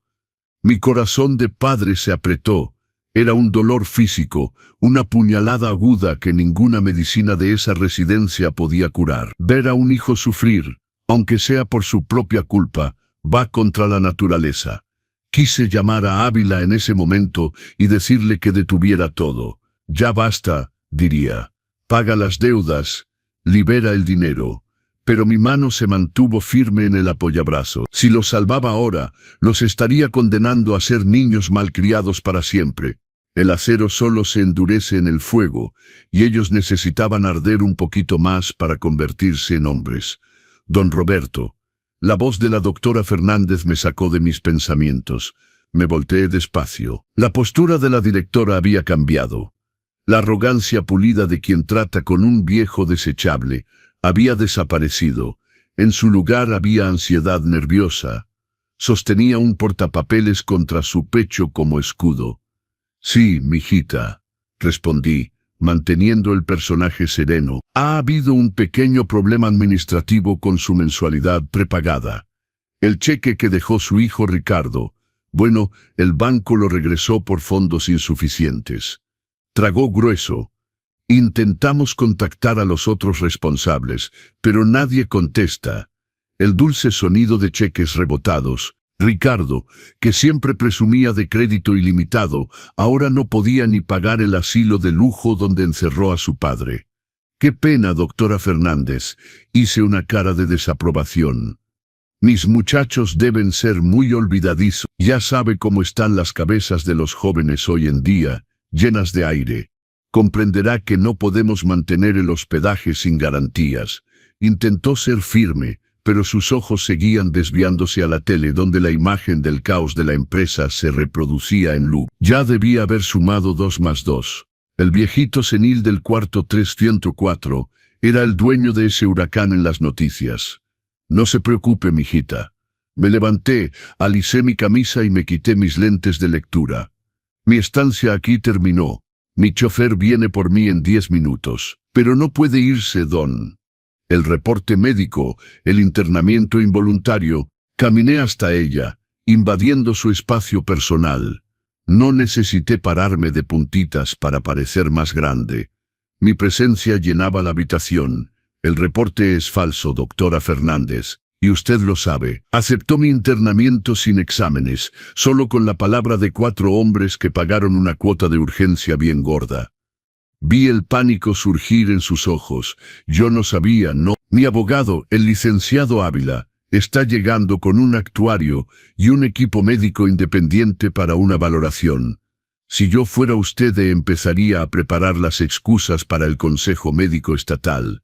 Mi corazón de padre se apretó. Era un dolor físico, una puñalada aguda que ninguna medicina de esa residencia podía curar. Ver a un hijo sufrir, aunque sea por su propia culpa, va contra la naturaleza. Quise llamar a Ávila en ese momento y decirle que detuviera todo. Ya basta, diría. Paga las deudas, libera el dinero. Pero mi mano se mantuvo firme en el apoyabrazo. Si los salvaba ahora, los estaría condenando a ser niños malcriados para siempre. El acero solo se endurece en el fuego, y ellos necesitaban arder un poquito más para convertirse en hombres. Don Roberto. La voz de la doctora Fernández me sacó de mis pensamientos. Me volteé despacio. La postura de la directora había cambiado. La arrogancia pulida de quien trata con un viejo desechable había desaparecido. En su lugar había ansiedad nerviosa. Sostenía un portapapeles contra su pecho como escudo. Sí, mijita, respondí, manteniendo el personaje sereno. Ha habido un pequeño problema administrativo con su mensualidad prepagada. El cheque que dejó su hijo Ricardo. Bueno, el banco lo regresó por fondos insuficientes. Tragó grueso. Intentamos contactar a los otros responsables, pero nadie contesta. El dulce sonido de cheques rebotados, Ricardo, que siempre presumía de crédito ilimitado, ahora no podía ni pagar el asilo de lujo donde encerró a su padre. «Qué pena, doctora Fernández», hice una cara de desaprobación. «Mis muchachos deben ser muy olvidadizos. Ya sabe cómo están las cabezas de los jóvenes hoy en día, llenas de aire. Comprenderá que no podemos mantener el hospedaje sin garantías». Intentó ser firme, pero sus ojos seguían desviándose a la tele donde la imagen del caos de la empresa se reproducía en loop. Ya debía haber sumado 2 más 2. El viejito senil del cuarto 304 era el dueño de ese huracán en las noticias. «No se preocupe, mijita». Me levanté, alicé mi camisa y me quité mis lentes de lectura. «Mi estancia aquí terminó. Mi chofer viene por mí en 10 minutos. Pero no puede irse, don». El reporte médico, el internamiento involuntario, caminé hasta ella, invadiendo su espacio personal. No necesité pararme de puntitas para parecer más grande. Mi presencia llenaba la habitación. «El reporte es falso, doctora Fernández, y usted lo sabe». Aceptó mi internamiento sin exámenes, solo con la palabra de 4 hombres que pagaron una cuota de urgencia bien gorda. Vi el pánico surgir en sus ojos. Yo no sabía, no. «Mi abogado, el licenciado Ávila, está llegando con un actuario y un equipo médico independiente para una valoración. Si yo fuera usted, empezaría a preparar las excusas para el Consejo Médico Estatal».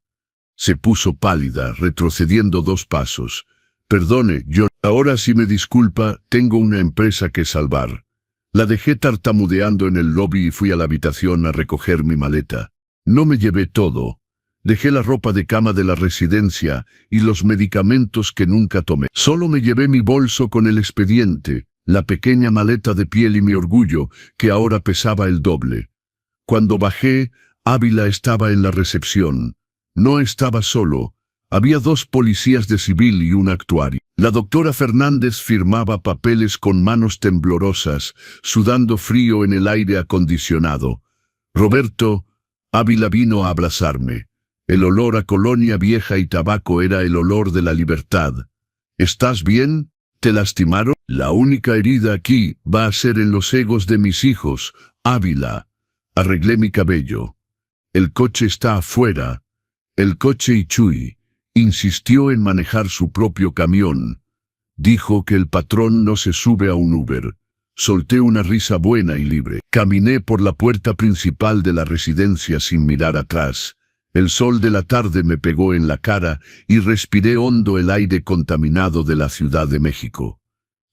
Se puso pálida, retrocediendo 2 pasos. «Perdone, yo... Ahora si me disculpa, tengo una empresa que salvar». La dejé tartamudeando en el lobby y fui a la habitación a recoger mi maleta. No me llevé todo. Dejé la ropa de cama de la residencia y los medicamentos que nunca tomé. Solo me llevé mi bolso con el expediente, la pequeña maleta de piel y mi orgullo, que ahora pesaba el doble. Cuando bajé, Ávila estaba en la recepción. No estaba solo. Había 2 policías de civil y un actuario. La doctora Fernández firmaba papeles con manos temblorosas, sudando frío en el aire acondicionado. «Roberto», Ávila vino a abrazarme. El olor a colonia vieja y tabaco era el olor de la libertad. «¿Estás bien? ¿Te lastimaron? La única herida aquí va a ser en los egos de mis hijos, Ávila». Arreglé mi cabello. «El coche está afuera». El coche y Chuy insistió en manejar su propio camión. Dijo que el patrón no se sube a un Uber. Solté una risa buena y libre. Caminé por la puerta principal de la residencia sin mirar atrás. El sol de la tarde me pegó en la cara y respiré hondo el aire contaminado de la Ciudad de México.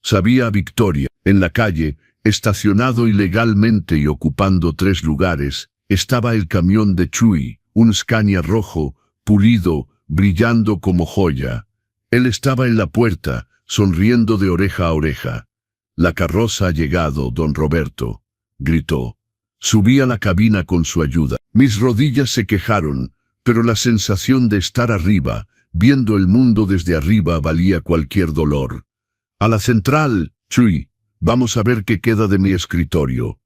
Sabía a Victoria. En la calle, estacionado ilegalmente y ocupando 3 lugares, estaba el camión de Chuy, un Scania rojo, pulido, brillando como joya. Él estaba en la puerta, sonriendo de oreja a oreja. «La carroza ha llegado, don Roberto», gritó. Subí a la cabina con su ayuda. Mis rodillas se quejaron, pero la sensación de estar arriba, viendo el mundo desde arriba, valía cualquier dolor. «A la central, Chuy. Vamos a ver qué queda de mi escritorio».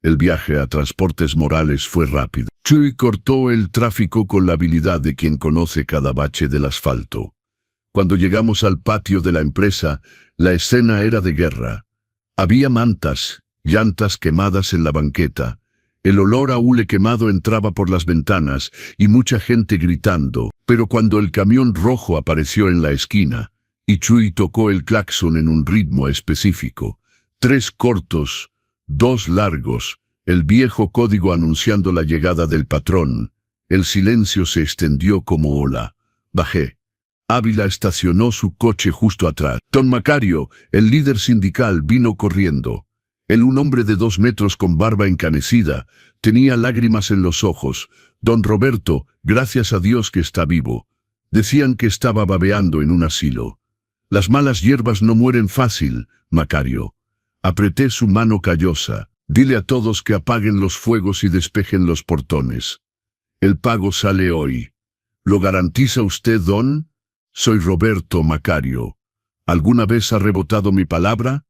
El viaje a Transportes Morales fue rápido. Chuy cortó el tráfico con la habilidad de quien conoce cada bache del asfalto. Cuando llegamos al patio de la empresa, la escena era de guerra. Había mantas, llantas quemadas en la banqueta. El olor a hule quemado entraba por las ventanas y mucha gente gritando. Pero cuando el camión rojo apareció en la esquina, y Chuy tocó el claxon en un ritmo específico, 3 cortos, 2 largos, el viejo código anunciando la llegada del patrón, el silencio se extendió como ola. Bajé. Ávila estacionó su coche justo atrás. Don Macario, el líder sindical, vino corriendo. Él, un hombre de 2 metros con barba encanecida, tenía lágrimas en los ojos. «Don Roberto, gracias a Dios que está vivo». Decían que estaba babeando en un asilo. «Las malas hierbas no mueren fácil, Macario». Apreté su mano callosa. «Dile a todos que apaguen los fuegos y despejen los portones. El pago sale hoy». «¿Lo garantiza usted, don?» «Soy Roberto, Macario. ¿Alguna vez ha rebotado mi palabra?»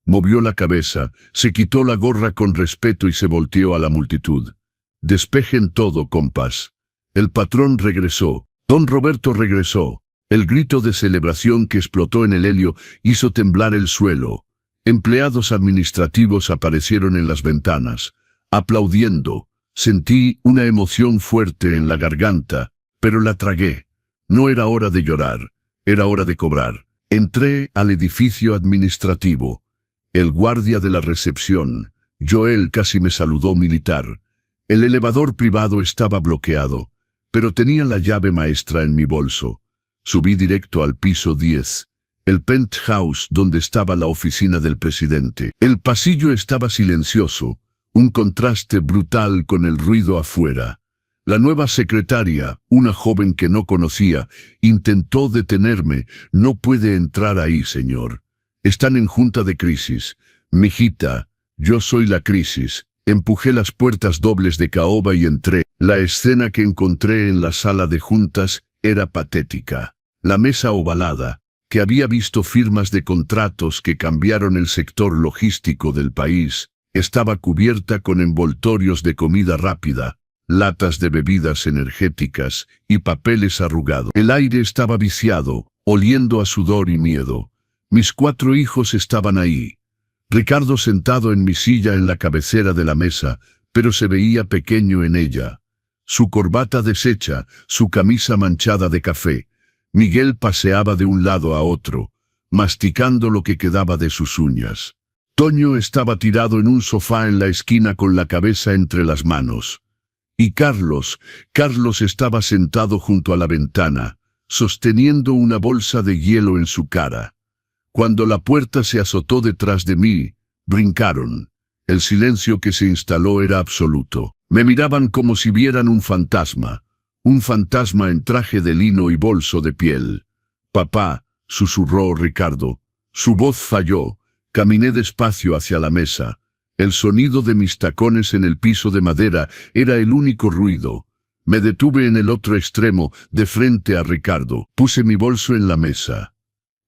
Movió la cabeza, se quitó la gorra con respeto y se volteó a la multitud. «Despejen todo, compas». El patrón regresó. Don Roberto regresó. El grito de celebración que explotó en el helio hizo temblar el suelo. Empleados administrativos aparecieron en las ventanas, aplaudiendo. Sentí una emoción fuerte en la garganta, pero la tragué. No era hora de llorar, era hora de cobrar. Entré al edificio administrativo. El guardia de la recepción, Joel, casi me saludó militar. El elevador privado estaba bloqueado, pero tenía la llave maestra en mi bolso. Subí directo al piso 10, el penthouse donde estaba la oficina del presidente. El pasillo estaba silencioso, un contraste brutal con el ruido afuera. La nueva secretaria, una joven que no conocía, intentó detenerme. No puede entrar ahí, señor. Están en junta de crisis. Mijita, yo soy la crisis. Empujé las puertas dobles de caoba y entré. La escena que encontré en la sala de juntas era patética. La mesa ovalada, que había visto firmas de contratos que cambiaron el sector logístico del país, estaba cubierta con envoltorios de comida rápida, latas de bebidas energéticas y papeles arrugados. El aire estaba viciado, oliendo a sudor y miedo. Mis 4 hijos estaban ahí. Ricardo sentado en mi silla en la cabecera de la mesa, pero se veía pequeño en ella. Su corbata deshecha, su camisa manchada de café. Miguel paseaba de un lado a otro, masticando lo que quedaba de sus uñas. Toño estaba tirado en un sofá en la esquina con la cabeza entre las manos. Y Carlos estaba sentado junto a la ventana, sosteniendo una bolsa de hielo en su cara. Cuando la puerta se azotó detrás de mí, brincaron. El silencio que se instaló era absoluto. Me miraban como si vieran un fantasma en traje de lino y bolso de piel. Papá, susurró Ricardo. Su voz falló. Caminé despacio hacia la mesa. El sonido de mis tacones en el piso de madera era el único ruido. Me detuve en el otro extremo, de frente a Ricardo. Puse mi bolso en la mesa.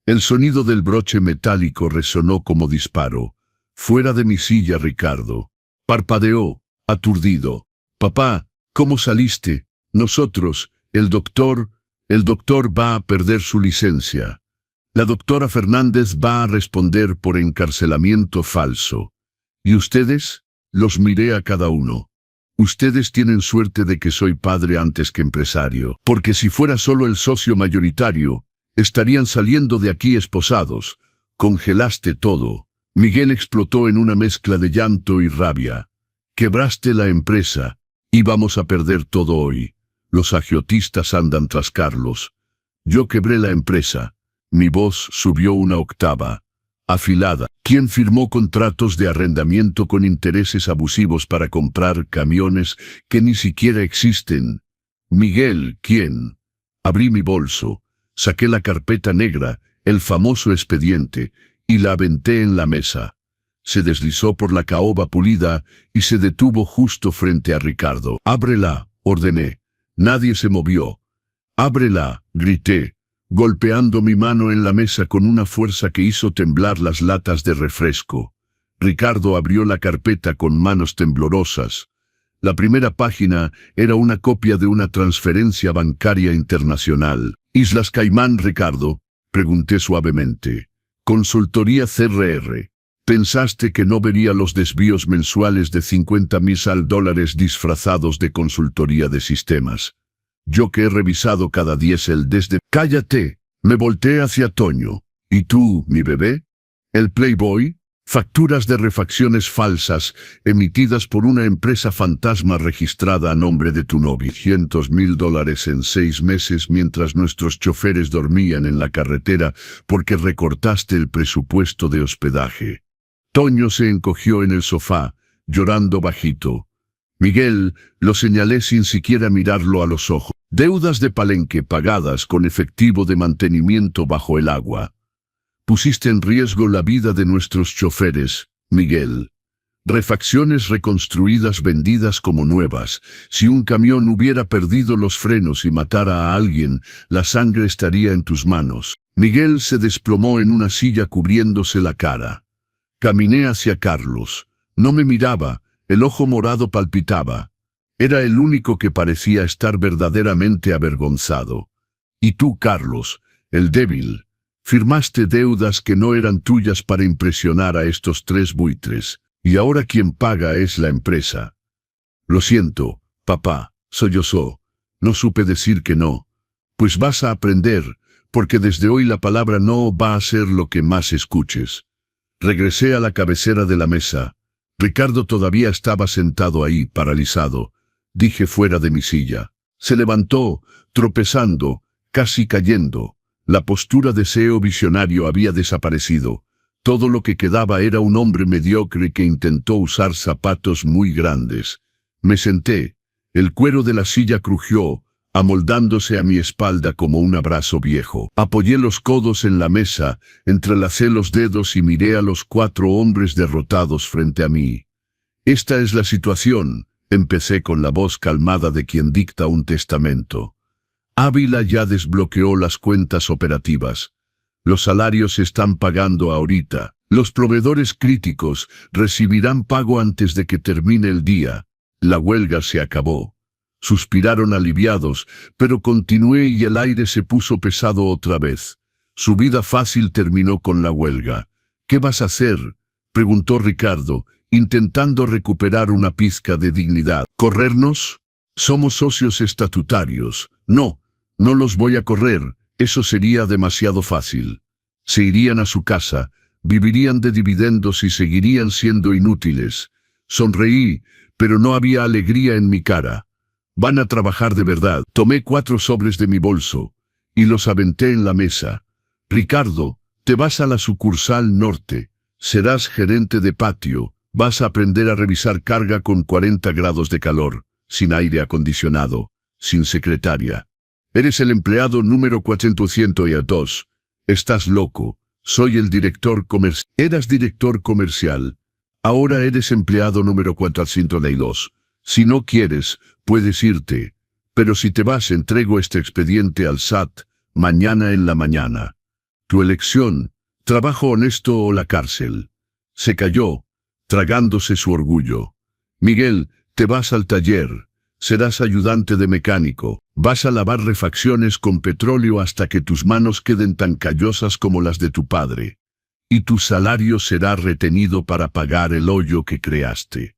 El sonido del broche metálico resonó como disparo. Fuera de mi silla, Ricardo. Parpadeó, aturdido. Papá, ¿cómo saliste? Nosotros, el doctor va a perder su licencia. La doctora Fernández va a responder por encarcelamiento falso. ¿Y ustedes? Los miré a cada uno. Ustedes tienen suerte de que soy padre antes que empresario, porque si fuera solo el socio mayoritario, estarían saliendo de aquí esposados. Congelaste todo. Miguel explotó en una mezcla de llanto y rabia. Quebraste la empresa. Íbamos a perder todo hoy. Los agiotistas andan tras Carlos. Yo quebré la empresa. Mi voz subió una octava. Afilada. ¿Quién firmó contratos de arrendamiento con intereses abusivos para comprar camiones que ni siquiera existen? Miguel, ¿quién? Abrí mi bolso. Saqué la carpeta negra, el famoso expediente, y la aventé en la mesa. Se deslizó por la caoba pulida y se detuvo justo frente a Ricardo. «Ábrela», ordené. Nadie se movió. «Ábrela», grité, golpeando mi mano en la mesa con una fuerza que hizo temblar las latas de refresco. Ricardo abrió la carpeta con manos temblorosas. La primera página era una copia de una transferencia bancaria internacional. «¿Islas Caimán, Ricardo?», pregunté suavemente. «Consultoría CRR. ¿Pensaste que no vería los desvíos mensuales de $50,000 disfrazados de consultoría de sistemas? Yo que he revisado cada diésel desde...» «¡Cállate!», me volteé hacia Toño. «¿Y tú, mi bebé? ¿El Playboy?» Facturas de refacciones falsas, emitidas por una empresa fantasma registrada a nombre de tu novio. $100,000 en 6 meses mientras nuestros choferes dormían en la carretera porque recortaste el presupuesto de hospedaje. Toño se encogió en el sofá, llorando bajito. Miguel, lo señalé sin siquiera mirarlo a los ojos. Deudas de Palenque pagadas con efectivo de mantenimiento bajo el agua. Pusiste en riesgo la vida de nuestros choferes, Miguel. Refacciones reconstruidas vendidas como nuevas. Si un camión hubiera perdido los frenos y matara a alguien, la sangre estaría en tus manos. Miguel se desplomó en una silla cubriéndose la cara. Caminé hacia Carlos. No me miraba, el ojo morado palpitaba. Era el único que parecía estar verdaderamente avergonzado. Y tú, Carlos, el débil. Firmaste deudas que no eran tuyas para impresionar a estos 3 buitres, y ahora quien paga es la empresa. Lo siento, papá, sollozó. No supe decir que no. Pues vas a aprender, porque desde hoy la palabra no va a ser lo que más escuches. Regresé a la cabecera de la mesa. Ricardo todavía estaba sentado ahí, paralizado. Dije fuera de mi silla. Se levantó, tropezando, casi cayendo. La postura de CEO visionario había desaparecido. Todo lo que quedaba era un hombre mediocre que intentó usar zapatos muy grandes. Me senté. El cuero de la silla crujió, amoldándose a mi espalda como un abrazo viejo. Apoyé los codos en la mesa, entrelacé los dedos y miré a los 4 hombres derrotados frente a mí. Esta es la situación, empecé con la voz calmada de quien dicta un testamento. Ávila ya desbloqueó las cuentas operativas. Los salarios se están pagando ahorita. Los proveedores críticos recibirán pago antes de que termine el día. La huelga se acabó. Suspiraron aliviados, pero continué y el aire se puso pesado otra vez. Su vida fácil terminó con la huelga. ¿Qué vas a hacer?, preguntó Ricardo, intentando recuperar una pizca de dignidad. ¿Corrernos? Somos socios estatutarios. No los voy a correr, eso sería demasiado fácil. Se irían a su casa, vivirían de dividendos y seguirían siendo inútiles. Sonreí, pero no había alegría en mi cara. Van a trabajar de verdad. Tomé 4 sobres de mi bolso y los aventé en la mesa. Ricardo, te vas a la sucursal norte. Serás gerente de patio. Vas a aprender a revisar carga con 40 grados de calor, sin aire acondicionado, sin secretaria. Eres el empleado número 402. Estás loco. Soy el director comercial. Eras director comercial. Ahora eres empleado número 402. Si no quieres, puedes irte. Pero si te vas, entrego este expediente al SAT, mañana en la mañana. Tu elección, trabajo honesto o la cárcel. Se calló, tragándose su orgullo. Miguel, te vas al taller. Serás ayudante de mecánico. Vas a lavar refacciones con petróleo hasta que tus manos queden tan callosas como las de tu padre. Y tu salario será retenido para pagar el hoyo que creaste.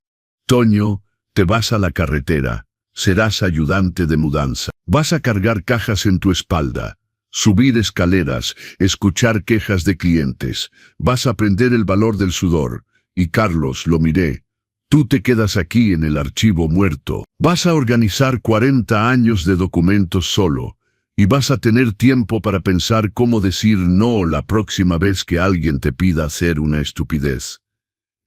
Toño, te vas a la carretera. Serás ayudante de mudanza. Vas a cargar cajas en tu espalda, subir escaleras, escuchar quejas de clientes. Vas a aprender el valor del sudor. Y Carlos, lo miré. Tú te quedas aquí en el archivo muerto. Vas a organizar 40 años de documentos solo. Y vas a tener tiempo para pensar cómo decir no la próxima vez que alguien te pida hacer una estupidez.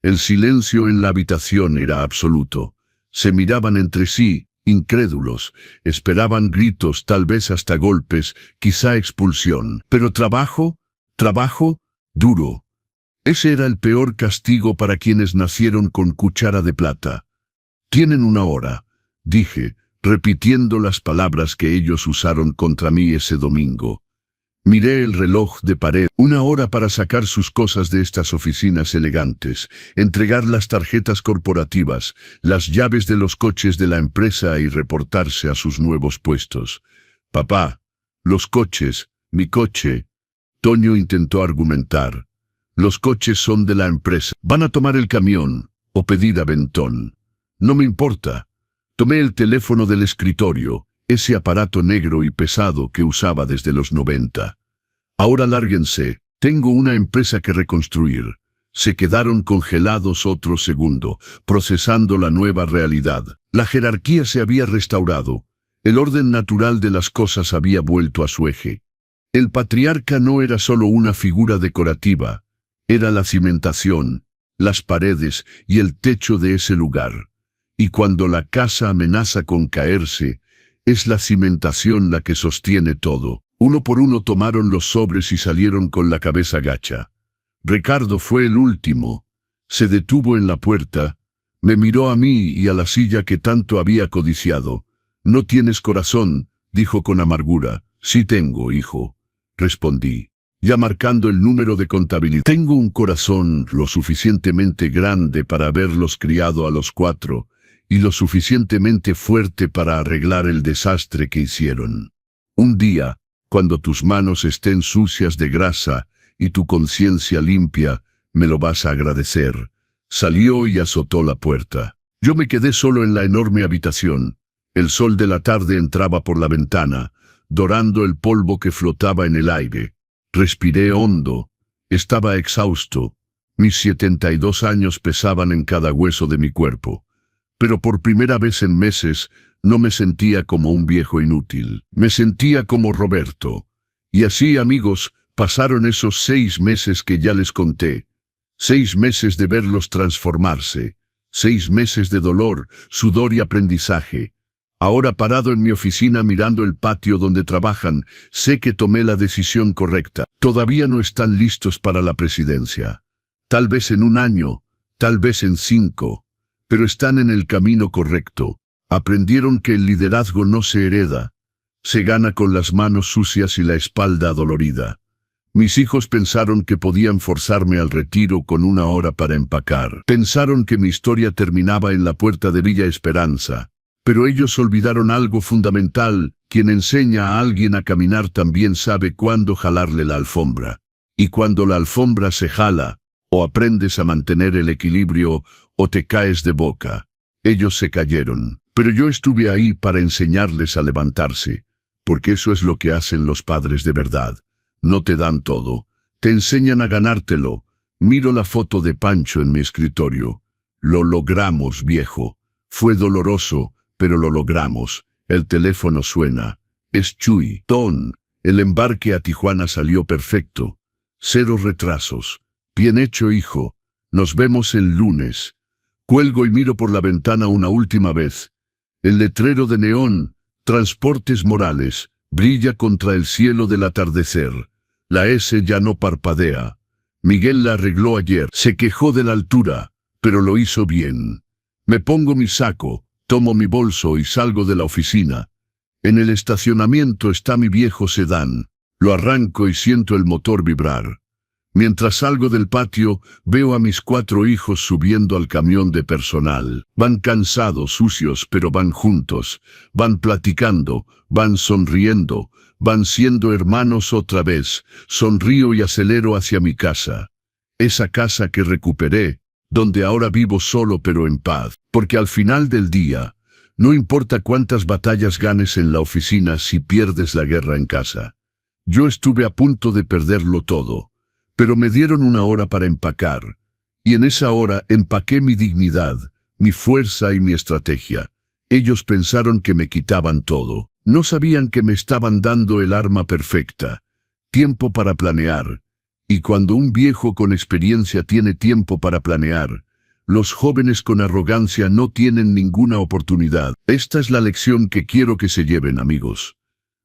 El silencio en la habitación era absoluto. Se miraban entre sí, incrédulos. Esperaban gritos, tal vez hasta golpes, quizá expulsión. Pero trabajo, duro. Ese era el peor castigo para quienes nacieron con cuchara de plata. Tienen 1 hora, dije, repitiendo las palabras que ellos usaron contra mí ese domingo. Miré el reloj de pared. 1 hora para sacar sus cosas de estas oficinas elegantes, entregar las tarjetas corporativas, las llaves de los coches de la empresa y reportarse a sus nuevos puestos. Papá, los coches, mi coche. Toño intentó argumentar. Los coches son de la empresa. Van a tomar el camión o pedir aventón. No me importa. Tomé el teléfono del escritorio, ese aparato negro y pesado que usaba desde los 90. Ahora lárguense, tengo una empresa que reconstruir. Se quedaron congelados otro segundo, procesando la nueva realidad. La jerarquía se había restaurado. El orden natural de las cosas había vuelto a su eje. El patriarca no era solo una figura decorativa. Era la cimentación, las paredes y el techo de ese lugar. Y cuando la casa amenaza con caerse, es la cimentación la que sostiene todo. Uno por uno tomaron los sobres y salieron con la cabeza gacha. Ricardo fue el último. Se detuvo en la puerta, me miró a mí y a la silla que tanto había codiciado. No tienes corazón, dijo con amargura. Sí tengo, hijo, respondí. Ya marcando el número de contabilidad. Tengo un corazón lo suficientemente grande para haberlos criado a los 4, y lo suficientemente fuerte para arreglar el desastre que hicieron. Un día, Cuando tus manos estén sucias de grasa y tu conciencia limpia, me lo vas a agradecer. Salió y azotó la puerta. Yo me quedé solo en la enorme habitación. El sol de la tarde entraba por la ventana, dorando el polvo que flotaba en el aire. Respiré hondo. Estaba exhausto. Mis 72 años pesaban en cada hueso de mi cuerpo. Pero por primera vez en meses, no me sentía como un viejo inútil. Me sentía como Roberto. Y así, amigos, pasaron esos 6 meses que ya les conté. 6 meses de verlos transformarse. 6 meses de dolor, sudor y aprendizaje. Ahora parado en mi oficina mirando el patio donde trabajan, sé que tomé la decisión correcta. Todavía no están listos para la presidencia. Tal vez en 1 año, tal vez en 5, pero están en el camino correcto. Aprendieron que el liderazgo no se hereda, se gana con las manos sucias y la espalda dolorida. Mis hijos pensaron que podían forzarme al retiro con 1 hora para empacar. Pensaron que mi historia terminaba en la puerta de Villa Esperanza. Pero ellos olvidaron algo fundamental: quien enseña a alguien a caminar también sabe cuándo jalarle la alfombra. Y cuando la alfombra se jala, o aprendes a mantener el equilibrio, o te caes de boca. Ellos se cayeron, pero yo estuve ahí para enseñarles a levantarse, porque eso es lo que hacen los padres de verdad. No te dan todo, te enseñan a ganártelo. Miro la foto de Pancho en mi escritorio. Lo logramos, viejo. Fue doloroso, pero lo logramos. El teléfono suena. Es Chuy. Ton, el embarque a Tijuana salió perfecto. 0 retrasos. Bien hecho, hijo. Nos vemos el lunes. Cuelgo y miro por la ventana una última vez. El letrero de neón, Transportes Morales, brilla contra el cielo del atardecer. La S ya no parpadea. Miguel la arregló ayer. Se quejó de la altura, pero lo hizo bien. Me pongo mi saco, tomo mi bolso y salgo de la oficina. En el estacionamiento está mi viejo sedán. Lo arranco y siento el motor vibrar. Mientras salgo del patio, veo a mis 4 hijos subiendo al camión de personal. Van cansados, sucios, pero van juntos. Van platicando, van sonriendo, van siendo hermanos otra vez. Sonrío y acelero hacia mi casa. Esa casa que recuperé, donde ahora vivo solo pero en paz. Porque al final del día, no importa cuántas batallas ganes en la oficina si pierdes la guerra en casa. Yo estuve a punto de perderlo todo. Pero me dieron 1 hora para empacar, y en esa hora empaqué mi dignidad, mi fuerza y mi estrategia. Ellos pensaron que me quitaban todo. No sabían que me estaban dando el arma perfecta. Tiempo para planear. Y cuando un viejo con experiencia tiene tiempo para planear, los jóvenes con arrogancia no tienen ninguna oportunidad. Esta es la lección que quiero que se lleven, amigos.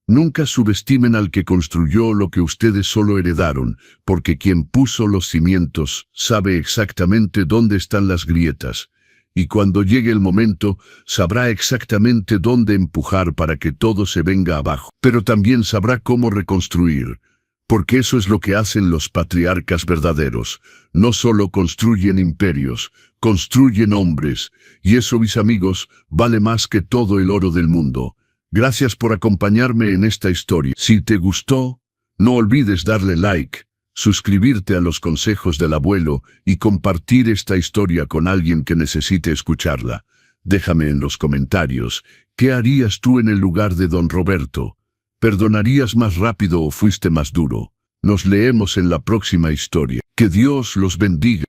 Nunca subestimen al que construyó lo que ustedes solo heredaron, porque quien puso los cimientos sabe exactamente dónde están las grietas, y cuando llegue el momento, sabrá exactamente dónde empujar para que todo se venga abajo. Pero también sabrá cómo reconstruir, porque eso es lo que hacen los patriarcas verdaderos. No solo construyen imperios, construyen hombres, y eso, mis amigos, vale más que todo el oro del mundo. Gracias por acompañarme en esta historia. Si te gustó, no olvides darle like, suscribirte a los consejos del abuelo y compartir esta historia con alguien que necesite escucharla. Déjame en los comentarios, ¿qué harías tú en el lugar de don Roberto? ¿Perdonarías más rápido o fuiste más duro? Nos leemos en la próxima historia. Que Dios los bendiga.